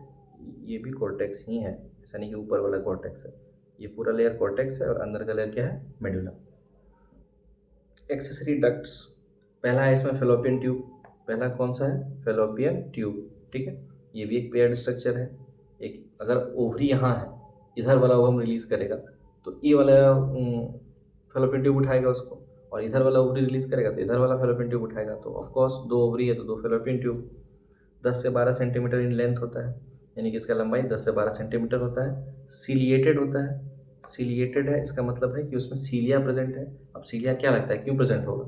ये भी कोर्टेक्स ही है, ऐसा नहीं कि ऊपर वाला कोर्टेक्स है। ये पूरा लेयर कोर्टेक्स है और अंदर का लेयर क्या है, मेडुला। एक्सेसरी डक्ट्स, पहला है इसमें फेलोपियन ट्यूब। पहला कौन सा है, फेलोपियन ट्यूब। ठीक है, ये भी एक पेयर्ड स्ट्रक्चर है। एक अगर ओवरी यहाँ है, इधर वाला ओवम रिलीज करेगा तो ये वाला फेलोपियन ट्यूब उठाएगा उसको, और इधर वाला ओवरी रिलीज करेगा तो इधर वाला फेलोपियन ट्यूब उठाएगा। तो ऑफकोर्स 2 ओवरी है तो 2 फेलोपियन ट्यूब। 10 से 12 सेंटीमीटर इन लेंथ होता है, यानी कि इसका लंबाई 10 से 12 सेंटीमीटर होता है। सीलिएटेड होता है। सीलिएटेड है, इसका मतलब है कि उसमें सीलिया प्रेजेंट है। अब सीलिया क्या लगता है, क्यों प्रेजेंट होगा,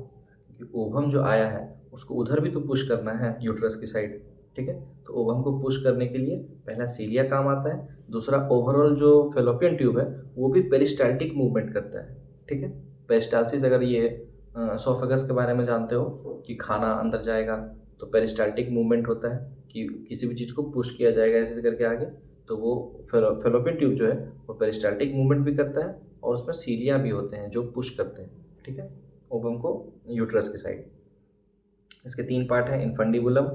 क्योंकि ओवम जो आया है उसको उधर भी तो पुश करना है, यूट्रस की साइड। ठीक है, तो ओवम को पुश करने के लिए पहला सीलिया काम आता है, दूसरा ओवरऑल जो फेलोपियन ट्यूब है वो भी पेरिस्टाल्टिक मूवमेंट करता है। ठीक है, पेरिस्टालसिस, अगर ये एसोफेगस के बारे में जानते हो कि खाना अंदर जाएगा तो पेरिस्टाल्टिक मूवमेंट होता है कि किसी भी चीज़ को पुश किया जाएगा ऐसे करके आगे, तो वो फेलोपियन ट्यूब जो है वो पेरिस्टाल्टिक मूवमेंट भी करता है, और उसमें सीलिया भी होते हैं जो पुश करते हैं। ठीक है, ओवम को यूट्रस की साइड। इसके 3 पार्ट हैं, इन्फंडिबुलम,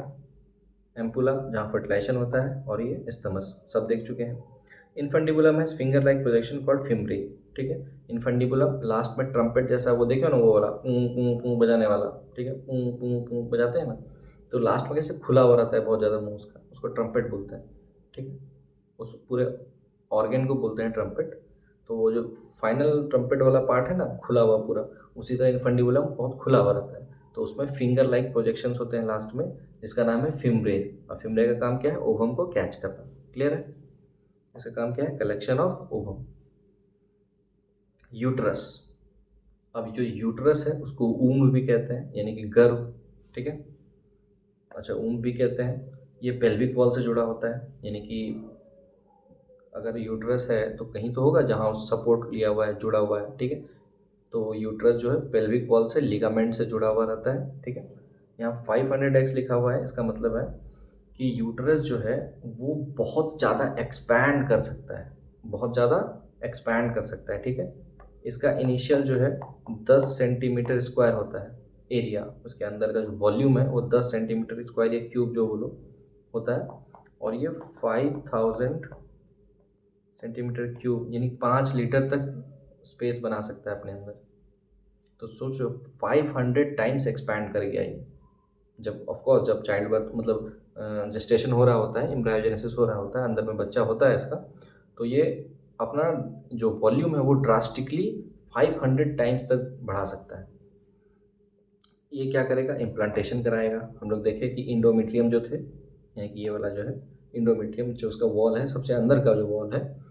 एम्पुला जहाँ फर्टिलाइजेशन होता है, और ये इस्थमस, सब देख चुके हैं। इन्फंडिबुलम है finger like projection called fimbria. ठीक है, इन्फंडिबुलम लास्ट में ट्रम्पेट जैसा, वो देखो ना वो वाला ऊँ बजाने वाला। ठीक है, ऊँ बजाते हैं ना, तो लास्ट में कैसे खुला हुआ रहता है बहुत ज़्यादा मुँह उसका, उसको ट्रम्पेट बोलते हैं। ठीक है, उस पूरे ऑर्गन को बोलते हैं ट्रम्पेट। तो वो जो फाइनल ट्रम्पेट वाला पार्ट है ना, खुला हुआ पूरा, उसी तरह इन्फंडिबुलम बहुत खुला हुआ रहता है, तो उसमें फिंगर लाइक प्रोजेक्शंस होते हैं लास्ट में, जिसका नाम है फिमरे। और फिमरे का काम क्या है, ओवम को कैच करना। क्लियर है, इसका काम क्या है, कलेक्शन ऑफ ओवम। यूट्रस। अब जो यूट्रस है उसको ऊम्ब भी कहते हैं, यानी कि गर्भ, ठीक है। अच्छा, ऊम्ब भी कहते हैं। ये पेल्विक वॉल से जुड़ा होता है, यानी कि अगर यूट्रस है तो कहीं तो होगा जहाँ सपोर्ट लिया हुआ है, जुड़ा हुआ है, ठीक है। तो यूट्रस जो है पेल्विक वॉल से लिगामेंट से जुड़ा हुआ रहता है, ठीक है। यहाँ 500x लिखा हुआ है, इसका मतलब है कि यूट्रस जो है वो बहुत ज़्यादा एक्सपैंड कर सकता है, बहुत ज़्यादा एक्सपैंड कर सकता है, ठीक है। इसका इनिशियल जो है 10 सेंटीमीटर स्क्वायर होता है एरिया, उसके अंदर का जो वॉल्यूम है वो 10 सेंटीमीटर स्क्वायर या क्यूब जो बोलो होता है। और ये 5000 सेंटीमीटर क्यूब यानी 5 लीटर तक स्पेस बना सकता है अपने अंदर। तो सोचो 500 टाइम्स एक्सपैंड कर गया ये। जब ऑफ कोर्स जब चाइल्ड बर्थ मतलब जेस्टेशन हो रहा होता है, एम्ब्रायोजेनेसिस हो रहा होता है, अंदर में बच्चा होता है इसका, तो ये अपना जो वॉल्यूम है वो ड्रास्टिकली 500 टाइम्स तक बढ़ा सकता है। ये क्या करेगा, इम्प्लांटेशन कराएगा। हम लोग देखें कि इंडोमेट्रियम जो थे, यानी कि ये वाला जो है इंडोमेट्रियम, जो उसका वॉल है सबसे अंदर का जो वॉल है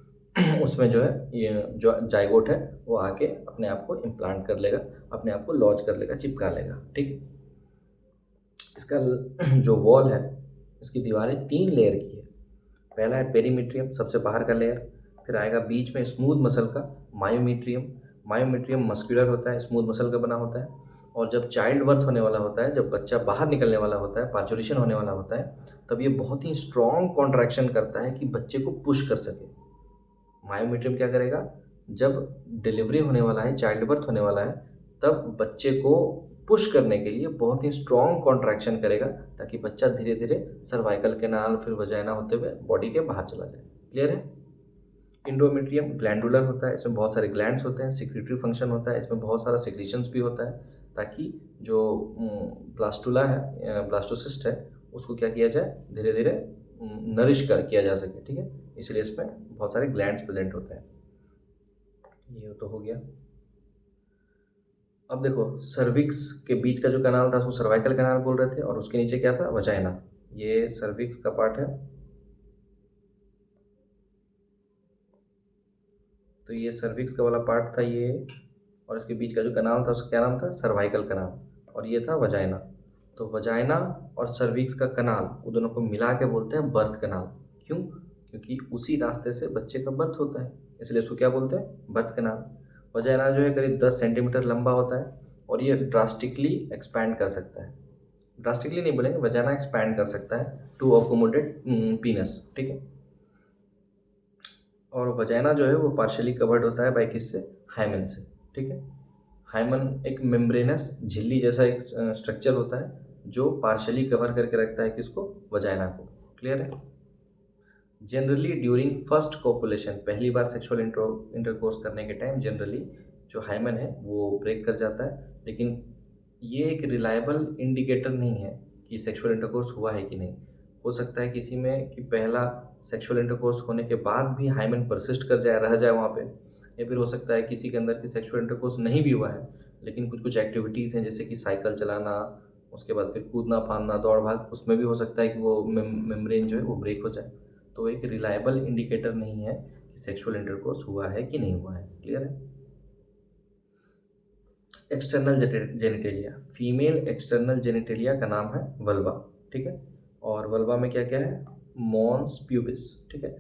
उसमें जो है ये जो जाइगोट है वो आके अपने आप को इम्प्लांट कर लेगा, अपने आप को लॉन्च कर लेगा, चिपका लेगा, ठीक। इसका जो वॉल है इसकी दीवारें 3 लेयर की है। पहला है पेरीमीट्रियम, सबसे बाहर का लेयर। फिर आएगा बीच में स्मूथ मसल का मायोमीट्रियम। मायोमीट्रियम मस्कुलर होता है, स्मूथ मसल का बना होता है। और जब चाइल्ड बर्थ होने वाला होता है, जब बच्चा बाहर निकलने वाला होता है, पार्चुरेशन होने वाला होता है, तब ये बहुत ही स्ट्रॉन्ग कॉन्ट्रैक्शन करता है कि बच्चे को पुश कर सके। मायोमीट्रियम क्या करेगा, जब डिलीवरी होने वाला है, चाइल्ड बर्थ होने वाला है, तब बच्चे को पुश करने के लिए बहुत ही स्ट्रॉन्ग कॉन्ट्रैक्शन करेगा, ताकि बच्चा धीरे धीरे सर्वाइकल कैनाल फिर वजाइना होते हुए बॉडी के बाहर चला जाए। क्लियर है। इंडोमेट्रियम ग्लैंडुलर होता है, इसमें बहुत सारे ग्लैंड्स होते हैं, सिक्रेटरी फंक्शन होता है, इसमें बहुत सारा सिक्रीशंस भी होता है, ताकि जो ब्लास्टुला है, ब्लास्टोसिस्ट है, उसको क्या किया जाए, धीरे धीरे नरिश कर किया जा सके, ठीक है। इसलिए इसमें बहुत सारे ग्लैंड्स प्रेजेंट होते हैं। ये तो हो गया। अब देखो, सर्विक्स के बीच का जो कनाल था उसको सर्वाइकल कनाल बोल रहे थे, और उसके नीचे क्या था, वजाइना। ये सर्विक्स का पार्ट है। तो ये सर्विक्स का वाला पार्ट था ये, और इसके बीच का जो कनाल था उसका क्या नाम था, सर्वाइकल कनाल, और ये था वजाइना। तो वजाइना और सर्विक्स का कनाल, वो दोनों को मिला के बोलते हैं बर्थ कनाल। क्यों? क्योंकि उसी रास्ते से बच्चे का बर्थ होता है, इसलिए उसको क्या बोलते हैं, बर्थ कनाल। वजाइना जो है करीब 10 सेंटीमीटर लंबा होता है, और ये ड्रास्टिकली एक्सपैंड कर सकता है। ड्रास्टिकली नहीं बोलेंगे, वजाइना एक्सपैंड कर सकता है टू अकोमोडेट पीनस, ठीक है। और वजाइना जो है वो पार्शियली कवर्ड होता है बाय किससे, हाइमन से, ठीक है। हाइमन एक मेम्ब्रेनस झिल्ली जैसा एक स्ट्रक्चर होता है जो पार्शियली कवर करके रखता है किसको, वजाइना को। क्लियर है। जनरली ड्यूरिंग फर्स्ट कोपुलेशन, पहली बार सेक्सुअल इंटरकोर्स करने के टाइम जनरली जो हाइमन है वो ब्रेक कर जाता है, लेकिन ये एक रिलायबल इंडिकेटर नहीं है कि सेक्सुअल इंटरकोर्स हुआ है कि नहीं। हो सकता है किसी में कि पहला सेक्सुअल इंटरकोर्स होने के बाद भी हाइमन परसिस्ट कर जाए, रह जाए वहाँ पे, या फिर हो सकता है किसी के अंदर की सेक्सुअल इंटरकोर्स नहीं भी हुआ है, लेकिन कुछ कुछ एक्टिविटीज़ हैं जैसे कि साइकिल चलाना, उसके बाद फिर कूदना फांदना दौड़ भाग, उसमें भी हो सकता है कि वो मेम्ब्रेन जो है वो ब्रेक हो जाए। तो एक रिलायबल इंडिकेटर नहीं है कि सेक्सुअल इंटरकोर्स हुआ है कि नहीं हुआ है। क्लियर है। External genitalia, female external genitalia का नाम है वल्वा, ठीक है। और वल्वा में क्या क्या है, मॉन्स प्यूबिस, ठीक है।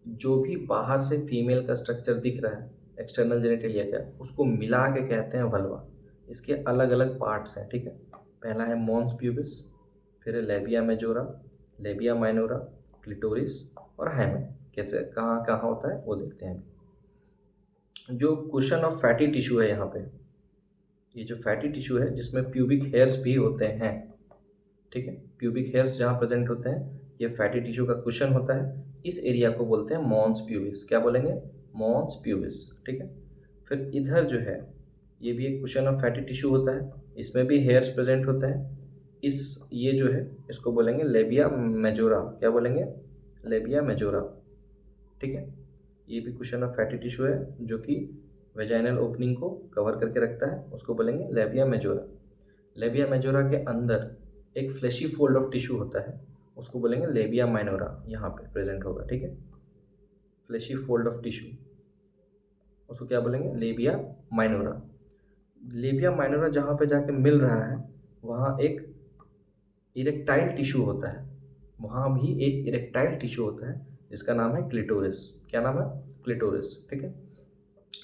जो भी बाहर से फीमेल का स्ट्रक्चर दिख रहा है एक्सटर्नल जेनिटेलिया का, उसको मिला के कहते हैं वल्वा। इसके अलग अलग पार्ट्स हैं, ठीक है। पहला है मॉन्स प्यूबिस, फिर है labia majora, labia minora, clitoris और हाइमेन। कैसे कहाँ कहाँ होता है वो देखते हैं। जो कुशन ऑफ फैटी टिश्यू है यहाँ पे, ये जो फैटी टिश्यू है जिसमें प्यूबिक हेयर्स भी होते हैं, ठीक है। प्यूबिक हेयर्स जहाँ प्रेजेंट होते हैं, ये फैटी टिश्यू का कुशन होता है। इस एरिया को बोलते हैं मॉन्स प्यूबिस। क्या बोलेंगे, मॉन्स प्यूबिस, ठीक है। फिर इधर जो है ये भी एक कुशन ऑफ फैटी टिश्यू होता है, इसमें भी हेयर्स प्रेजेंट होते हैं। इस ये जो है इसको बोलेंगे लेबिया मेजोरा। क्या बोलेंगे, लेबिया मेजोरा, ठीक है। ये भी कुशन ऑफ फैटी टिश्यू है जो कि वेजाइनल ओपनिंग को कवर करके रखता है, उसको बोलेंगे लेबिया मेजोरा। लेबिया मेजोरा के अंदर एक फ्लैशी फोल्ड ऑफ टिश्यू होता है, उसको बोलेंगे लेबिया माइनोरा, यहाँ पे प्रेजेंट होगा, ठीक है। Fleshy fold of tissue. उसको क्या बोलेंगे, लेबिया माइनोरा। लेबिया माइनोरा जहाँ पे जाके मिल रहा है वहाँ एक इरेक्टाइल टिश्यू होता है, वहाँ भी एक इरेक्टाइल टिश्यू होता है जिसका नाम है क्लिटोरिस। क्या नाम है, क्लिटोरिस, ठीक है।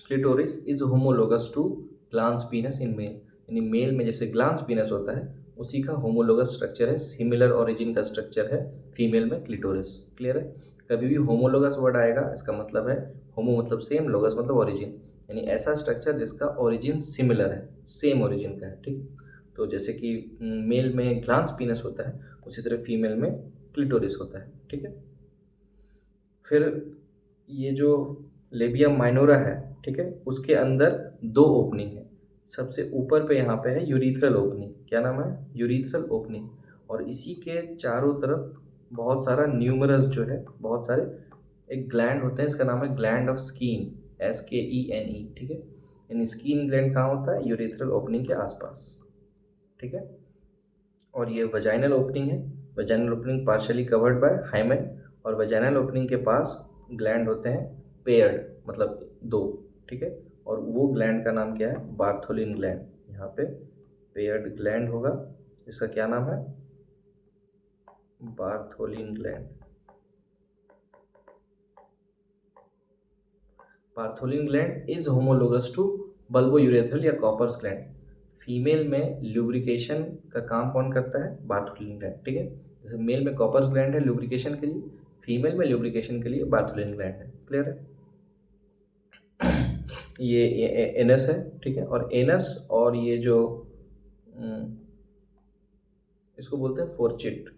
Clitoris is homologous to glans penis in male, यानी मेल में जैसे ग्लांस पीनस होता है उसी का होमोलोगस स्ट्रक्चर है, सिमिलर ओरिजिन का स्ट्रक्चर है फीमेल में क्लिटोरिस। क्लियर है। कभी भी होमोलोगस वर्ड आएगा इसका मतलब है होमो मतलब सेम, लोगस मतलब ओरिजिन, यानी ऐसा स्ट्रक्चर जिसका ओरिजिन सिमिलर है, सेम ओरिजिन का है, ठीक है। तो जैसे कि मेल में ग्लांस पीनस होता है उसी तरह फीमेल में क्लिटोरिस होता है, ठीक है। फिर ये जो लेबिया माइनोरा है, ठीक है, उसके अंदर दो ओपनिंग है। सबसे ऊपर पे यहाँ पे है यूरिथ्रल ओपनिंग। क्या नाम है, यूरिथ्रल ओपनिंग। और इसी के चारों तरफ बहुत सारा न्यूमरस जो है, बहुत सारे एक ग्लैंड होते हैं, इसका नाम है ग्लैंड ऑफ स्कीन, SKENE, ठीक है। यानी स्कीन ग्लैंड कहाँ होता है, यूरिथ्रल ओपनिंग के आसपास, ठीक है। और ये वजाइनल ओपनिंग है, vaginal opening partially covered by hymen, और वजाइनल ओपनिंग के पास ग्लैंड होते हैं पेयर्ड, मतलब दो, ठीक है। और वो ग्लैंड का नाम क्या है, बार्थोलिन ग्लैंड। यहाँ पे पेयर्ड ग्लैंड होगा, इसका क्या नाम है, Bartholin gland. Bartholin gland is homologous to bulbourethral या कॉपर्स ग्लैंड। फीमेल में ल्यूब्रिकेशन का काम कौन करता है, बार्थोलिन ग्लैंड, ठीक है। जैसे मेल में कॉपर्स ग्लैंड है ल्यूब्रिकेशन के लिए, फीमेल में ल्यूब्रिकेशन के लिए बार्थोलिन ग्लैंड है। क्लियर है। ये एनस है, ठीक है। और एनस और ये जो इसको बोलते हैं फोर्चिट,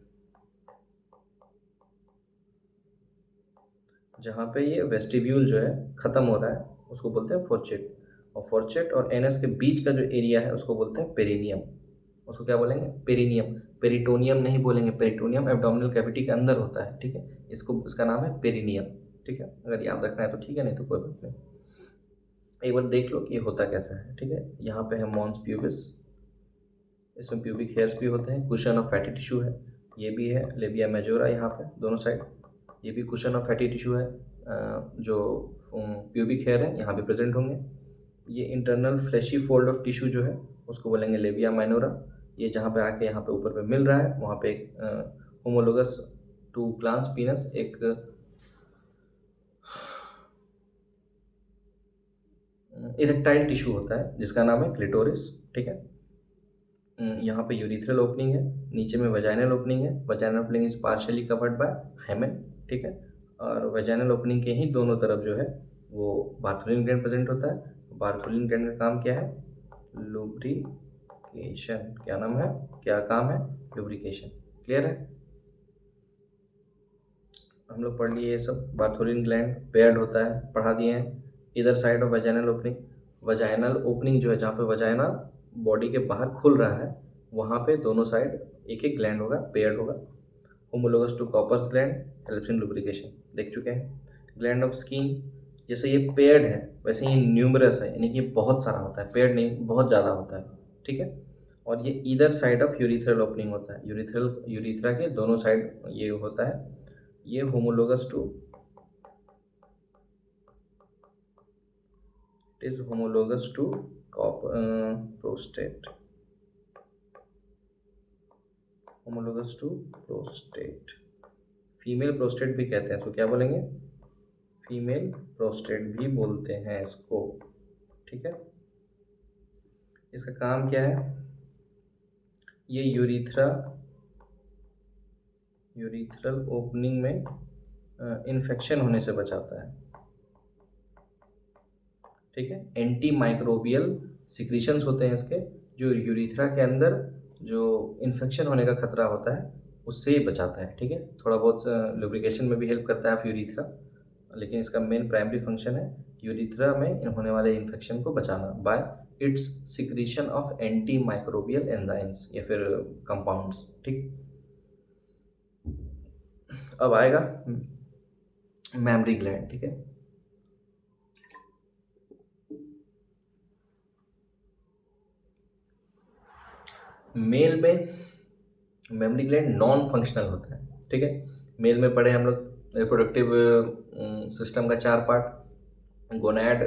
जहाँ पे ये वेस्टिब्यूल जो है ख़त्म हो रहा है उसको बोलते हैं फोर्चेट। और फोर्चेट और एनस के बीच का जो एरिया है उसको बोलते हैं पेरिनियम। उसको क्या बोलेंगे, पेरिनियम। पेरिटोनियम नहीं बोलेंगे, पेरिटोनियम एब्डोमिनल कैविटी के अंदर होता है, ठीक है। इसको, इसका नाम है पेरिनियम, ठीक है। अगर याद रखना है तो ठीक है, नहीं तो कोई बात नहीं। एक बार देख लो कि ये होता कैसा है, ठीक है। यहाँ पे है मॉन्स प्यूबिस, इसमें प्यूबिक हेयर्स भी होते हैं, कुशन ऑफ फैटी टिश्यू है। ये भी है लेबिया मेजोरा, यहाँ पे दोनों साइड ये भी कुशन ऑफ फैटी टिश्यू है। जो प्यूबिक हेयर है यहाँ भी प्रेजेंट होंगे। ये internal fleshy fold of tissue जो है उसको बोलेंगे लेबिया माइनोरा। ये जहाँ पे आके यहाँ पे ऊपर पे मिल रहा है वहाँ पे एक होमोलोगस टू ग्लांस पीनस एक इरेक्टाइल टिश्यू होता है जिसका नाम है क्लिटोरिस, ठीक है। यहाँ पे यूरिथ्रल ओपनिंग है, नीचे में वजाइनल ओपनिंग है, vaginal opening is partially covered by hymen, ठीक है। और वजाइनल ओपनिंग के ही दोनों तरफ जो है वो बार्थोलिन ग्लैंड प्रेजेंट होता है। बार्थोलिन ग्लैंड का काम क्या है, लुब्रिकेशन। क्या नाम है, क्या काम है, लुब्रिकेशन। क्लियर है। हम लोग पढ़ लिए ये सब। बार्थोलिन ग्लैंड पेयर्ड होता है, पढ़ा दिए हैं। इधर side of vaginal opening, vaginal opening जो है जहाँ पे वजाइना बॉडी के बाहर खुल रहा है वहाँ पे दोनों साइड एक एक ग्लैंड होगा, पेयर्ड होगा। Homologous to Cowper's gland, helps in lubrication, देख चुके हैं। ग्लैंड ऑफ स्किन, जैसे ये पेयर्ड है वैसे ये न्यूमरस है, यानी कि ये बहुत सारा होता है, पेयर्ड नहीं बहुत ज़्यादा होता है, ठीक है। और ये either side of urethral opening होता है, यूरिथ्रा के दोनों साइड ये होता है। ये homologous to, it is homologous to prostate, homologous to prostate. Female prostate भी कहते हैं इसको, क्या बोलेंगे, फीमेल प्रोस्टेट भी बोलते हैं इसको, ठीक है। इसका काम क्या है, ये यूरिथ्रल ओपनिंग में इन्फेक्शन होने से बचाता है, ठीक है। एंटी माइक्रोबियल सिक्रीशंस होते हैं इसके, जो यूरिथ्रा के अंदर जो इन्फेक्शन होने का खतरा होता है उससे ही बचाता है, ठीक है। थोड़ा बहुत लुब्रिकेशन में भी हेल्प करता है आप यूरिथ्रा, लेकिन इसका मेन प्राइमरी फंक्शन है यूरिथ्रा में होने वाले इन्फेक्शन को बचाना bye it's secretion of anti microbial enzymes या फिर कंपाउंड्स, ठीक। अब आएगा मैमरी ग्लैंड, ठीक है। मेल में मेमरी ग्लैंड नॉन फंक्शनल होता है, ठीक है। मेल में पढ़े हम लोग रिप्रोडक्टिव सिस्टम का चार पार्ट, गोनैड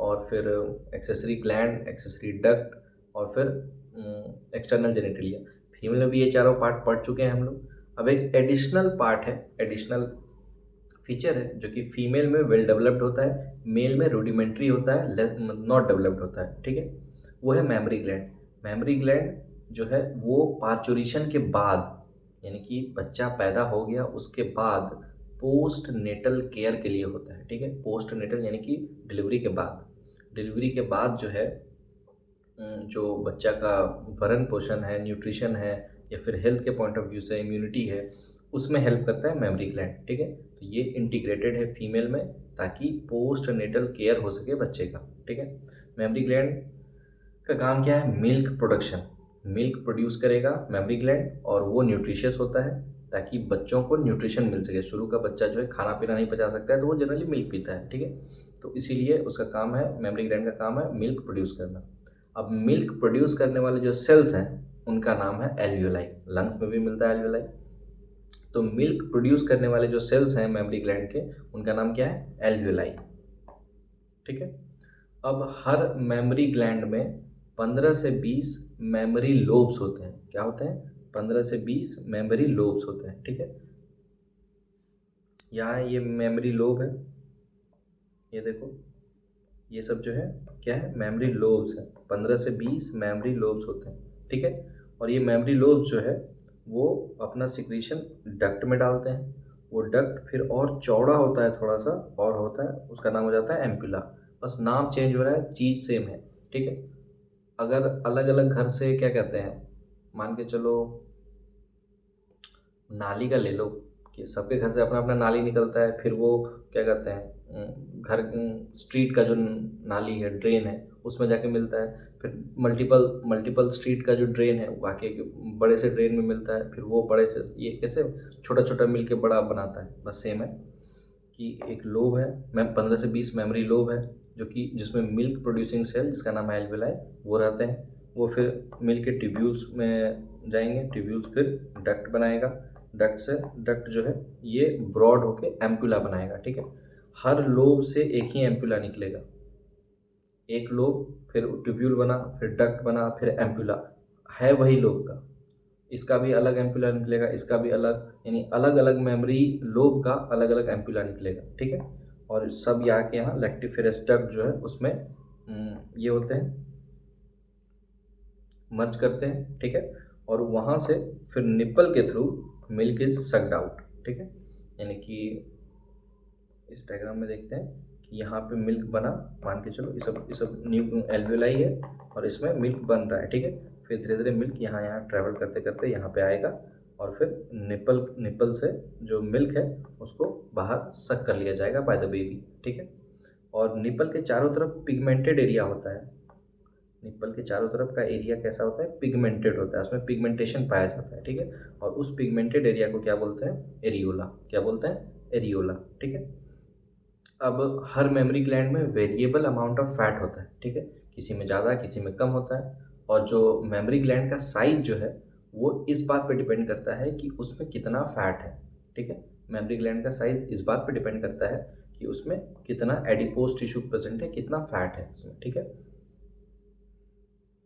और फिर एक्सेसरी ग्लैंड, एक्सेसरी डक्ट और फिर एक्सटर्नल जेनिटलिया। फीमेल में भी ये चारों पार्ट पढ़ चुके हैं हम लोग। अब एक एडिशनल पार्ट है, एडिशनल फीचर है जो कि फीमेल में वेल डेवलप्ड होता है, मेल में रूडिमेंट्री होता है, नॉट डेवलप्ड होता है, ठीक है। वो है मेमरी ग्लैंड। मेमरी ग्लैंड जो है वो पार्चुरेशन के बाद, यानी कि बच्चा पैदा हो गया उसके बाद पोस्ट नेटल केयर के लिए होता है, ठीक है। पोस्ट नेटल यानी कि डिलीवरी के बाद, डिलीवरी के बाद जो है जो बच्चा का भरण पोषण है, न्यूट्रिशन है, या फिर हेल्थ के पॉइंट ऑफ व्यू से इम्यूनिटी है, उसमें हेल्प करता है मेमरी ग्लैंड, ठीक है। तो ये इंटीग्रेटेड है फीमेल में ताकि पोस्ट नेटल केयर हो सके बच्चे का, ठीक है। मेमरी ग्लैंड का काम क्या है? Milk production. मिल्क प्रोड्यूस करेगा मेमरी ग्लैंड और वो न्यूट्रिशियस होता है ताकि बच्चों को न्यूट्रिशन मिल सके। शुरू का बच्चा जो है खाना पीना नहीं पचा सकता है तो वो जनरली मिल्क पीता है, ठीक है। तो इसीलिए उसका काम है, मेमरी ग्लैंड का काम है मिल्क प्रोड्यूस करना। अब मिल्क प्रोड्यूस करने वाले जो सेल्स हैं उनका नाम है एल्वियोलाई। लंग्स में भी मिलता है एल्वियोलाई। तो मिल्क प्रोड्यूस करने वाले जो सेल्स हैं मेमरी ग्लैंड के, उनका नाम क्या है? एल्वियोलाई, ठीक है। अब हर मेमरी ग्लैंड में 15 से 20 मेमरी लोब्स होते हैं। क्या होते हैं? 15 से 20 मेमरी लोब्स होते हैं, ठीक है। यहाँ ये मेमरी लोब है, ये देखो, ये सब जो है क्या है? मेमरी लोब्स है। 15 से 20 मेमरी लोब्स होते हैं, ठीक है। और ये मेमरी लोब्स जो है वो अपना सिक्रीशन डक्ट में डालते हैं। वो डक्ट फिर और चौड़ा होता है थोड़ा सा, और होता है, उसका नाम हो जाता है एम्पुला। बस नाम चेंज हो रहा है, चीज़ सेम है, ठीक है। अगर अलग अलग घर से क्या कहते हैं, मान के चलो नाली का ले लो, कि सबके घर से अपना अपना नाली निकलता है, फिर वो क्या कहते हैं घर स्ट्रीट का जो नाली है, ड्रेन है, उसमें जाके मिलता है। फिर मल्टीपल मल्टीपल स्ट्रीट का जो ड्रेन है वो आके बड़े से ड्रेन में मिलता है, फिर वो बड़े से, ये कैसे छोटा छोटा मिल के बड़ा बनाता है। बस सेम है कि एक लोब है, मैम 15 से 20 मेमोरी लोब है जो कि जिसमें मिल्क प्रोड्यूसिंग सेल जिसका नाम है एल्वियोलाई वो रहते हैं। वो फिर मिल्क के ट्यूब्यूल्स में जाएंगे, ट्यूब्यूल्स फिर डक्ट बनाएगा, डक्ट से डक्ट जो है ये ब्रॉड होके एम्पुला बनाएगा, ठीक है। हर लोब से एक ही एम्पुला निकलेगा, एक लोब फिर ट्यूब्यूल बना, फिर डक्ट बना, फिर एम्पुला, है वही लोब का। इसका भी अलग एम्पुला निकलेगा, इसका भी अलग, यानी अलग अलग मेमोरी लोब का अलग अलग एम्पुला निकलेगा, ठीक है। और सब यहाँ के यहाँ लैक्टिफेरस डक्ट जो है उसमें ये होते हैं, मर्ज करते हैं, ठीक है। और वहाँ से फिर निप्पल के through milk is sucked out, ठीक है। यानी कि इस डायग्राम में देखते हैं कि यहाँ पे मिल्क बना, मान के चलो ये सब न्यू एल्वियोलाई है और इसमें मिल्क बन रहा है, ठीक है। फिर धीरे धीरे मिल्क यहाँ यहाँ ट्रैवल करते करते यहाँ पे आएगा और फिर निप्पल से जो मिल्क है उसको बाहर सक कर लिया जाएगा बाय द बेबी, ठीक है। और निप्पल के चारों तरफ पिगमेंटेड एरिया होता है। निप्पल के चारों तरफ का एरिया कैसा होता है? पिगमेंटेड होता है, उसमें पिगमेंटेशन पाया जाता है, ठीक है। और उस पिगमेंटेड एरिया को क्या बोलते हैं? एरियोला। क्या बोलते हैं? एरियोला, ठीक है। अब हर मेमोरी ग्लैंड में वेरिएबल अमाउंट ऑफ फैट होता है, ठीक है। किसी में ज़्यादा, किसी में कम होता है। और जो मेमोरी ग्लैंड का साइज जो है वो इस बात पे डिपेंड करता है कि उसमें कितना फैट है, ठीक है। मेमोरी ग्लैंड का साइज इस बात पे डिपेंड करता है कि उसमें कितना एडिपोज टिश्यू प्रेजेंट है, कितना फैट है उसमें, ठीक है।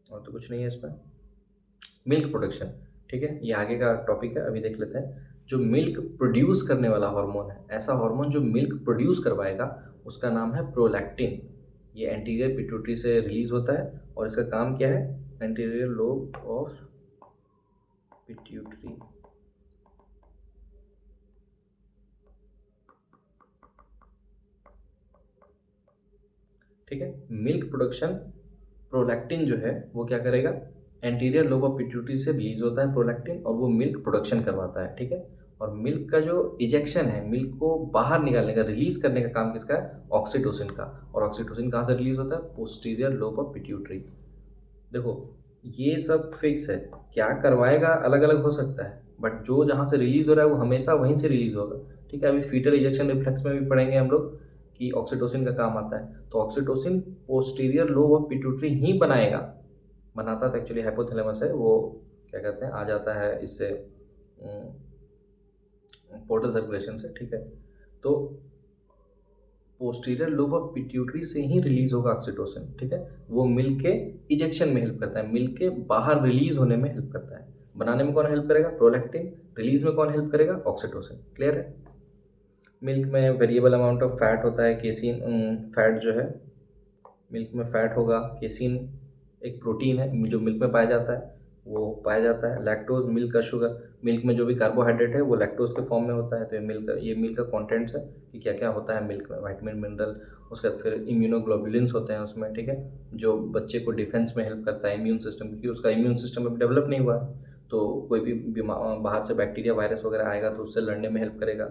और तो कुछ नहीं है इसमें। मिल्क प्रोडक्शन, ठीक है, ये आगे का टॉपिक है, अभी देख लेते हैं। जो मिल्क प्रोड्यूस करने वाला हार्मोन है, ऐसा हार्मोन जो मिल्क प्रोड्यूस करवाएगा, उसका नाम है प्रोलैक्टिन। ये एंटीरियर पिट्यूटरी से रिलीज होता है और इसका काम क्या है? एंटीरियर लोब ऑफ पिट्यूटरी, ठीक है। मिल्क प्रोडक्शन, प्रोलैक्टिन जो है वो क्या करेगा? एंटीरियर लोब ऑफ पिट्यूटरी से रिलीज होता है प्रोलैक्टिन और वो मिल्क प्रोडक्शन करवाता है, ठीक है। और मिल्क का जो इजेक्शन है, मिल्क को बाहर निकालने का, रिलीज करने का काम किसका है? ऑक्सीटोसिन का। और ऑक्सीटोसिन कहाँ से रिलीज होता है? Posterior lobe of pituitary. देखो ये सब फिक्स है, क्या करवाएगा अलग अलग हो सकता है, बट जो जहाँ से रिलीज हो रहा है वो हमेशा वहीं से रिलीज होगा, ठीक है। अभी फीटल इजेक्शन रिफ्लेक्स में भी पढ़ेंगे हम लोग कि ऑक्सीटोसिन का काम आता है। तो oxytocin posterior lobe of pituitary ही बनाएगा, बनाता था एक्चुअली हाइपोथैलेमस है वो, क्या कहते हैं, आ जाता है इससे पोर्टल सर्कुलेशन से, ठीक है। तो पोस्टीरियर लोब ऑफ पिट्यूटरी से ही रिलीज होगा ऑक्सीटोसिन, ठीक है। वो मिल्क के इजेक्शन में हेल्प करता है, मिल्क के बाहर रिलीज होने में हेल्प करता है। बनाने में कौन हेल्प करेगा? प्रोलैक्टिन। रिलीज में कौन हेल्प करेगा? ऑक्सीटोसिन। क्लियर है? मिल्क में वेरिएबल अमाउंट ऑफ फैट होता है, केसिन फैट जो है, मिल्क में फैट होगा। केसिन एक प्रोटीन है जो मिल्क में पाया जाता है, वो पाया जाता है। लैक्टोज मिल्क का शुगर, मिल्क में जो भी कार्बोहाइड्रेट है वो लैक्टोज के फॉर्म में होता है। तो ये मिल्क का कंटेंट्स है कि क्या क्या होता है मिल्क में, विटामिन मिनरल। उसके बाद फिर इम्यूनोग्लोबुलिन्स होते हैं उसमें, ठीक है, जो बच्चे को डिफेंस में हेल्प करता है, इम्यून सिस्टम, क्योंकि उसका इम्यून सिस्टम अभी डेवलप नहीं हुआ है। तो कोई भी बाहर से बैक्टीरिया वायरस वगैरह आएगा तो उससे लड़ने में हेल्प करेगा।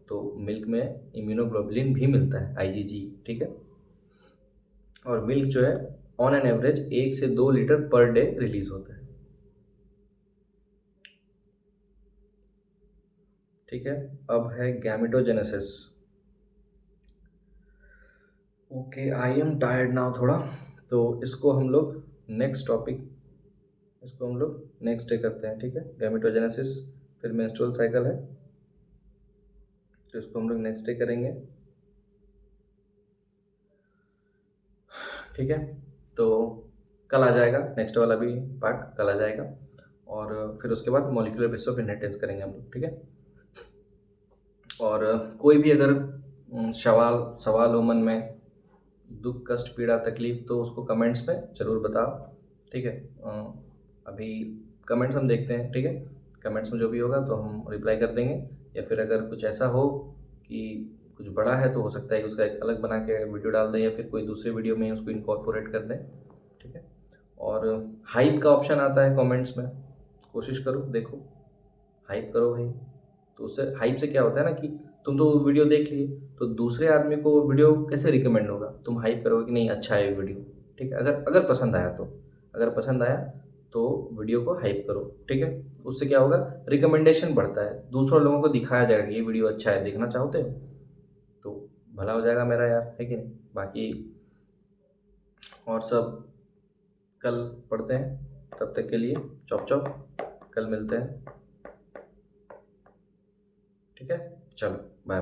तो मिल्क में इम्यूनोग्लोबुलिन भी मिलता है, IgG, ठीक है। और मिल्क जो है ऑन एन एवरेज 1 से 2 लीटर पर डे रिलीज होता है, ठीक है। अब है gametogenesis. Okay, I am tired now थोड़ा, तो इसको हम लोग नेक्स्ट टॉपिक, इसको हम लोग नेक्स्ट डे करते हैं, ठीक है। गैमेटोजेनेसिस, फिर मेंस्ट्रुअल साइकिल है, तो इसको हम लोग नेक्स्ट डे करेंगे, ठीक है। तो कल आ जाएगा नेक्स्ट वाला भी पार्ट, कल आ जाएगा। और फिर उसके बाद मॉलिक्यूलर बेसिस ऑफ इनहेरिटेंस करेंगे हम लोग, ठीक है। और कोई भी अगर सवाल सवाल हो मन में, दुख कष्ट पीड़ा तकलीफ, तो उसको कमेंट्स में ज़रूर बताओ, ठीक है। अभी कमेंट्स हम देखते हैं, ठीक है। कमेंट्स में जो भी होगा तो हम रिप्लाई कर देंगे, या फिर अगर कुछ ऐसा हो कि कुछ बड़ा है तो हो सकता है कि उसका एक अलग बना के वीडियो डाल दें, या फिर कोई दूसरे वीडियो में उसको इनकॉर्पोरेट कर दें, ठीक है। और हाइप का ऑप्शन आता है कमेंट्स में, कोशिश करो, देखो, हाइप करो भाई। तो उससे हाइप से क्या होता है ना कि तुम तो वीडियो देख लिए, तो दूसरे आदमी को वीडियो कैसे रिकमेंड होगा? तुम हाइप करोगे कि नहीं अच्छा है ये वीडियो, ठीक है। अगर अगर पसंद आया तो, अगर पसंद आया तो वीडियो को हाइप करो, ठीक है। उससे क्या होगा? रिकमेंडेशन बढ़ता है, दूसरों लोगों को दिखाया जाएगा कि ये वीडियो अच्छा है, देखना चाहते हो, तो भला हो जाएगा मेरा यार, है कि नहीं? बाकी और सब कल पढ़ते हैं, तब तक के लिए चौप चौप, कल मिलते हैं, ठीक है। चलो बाय।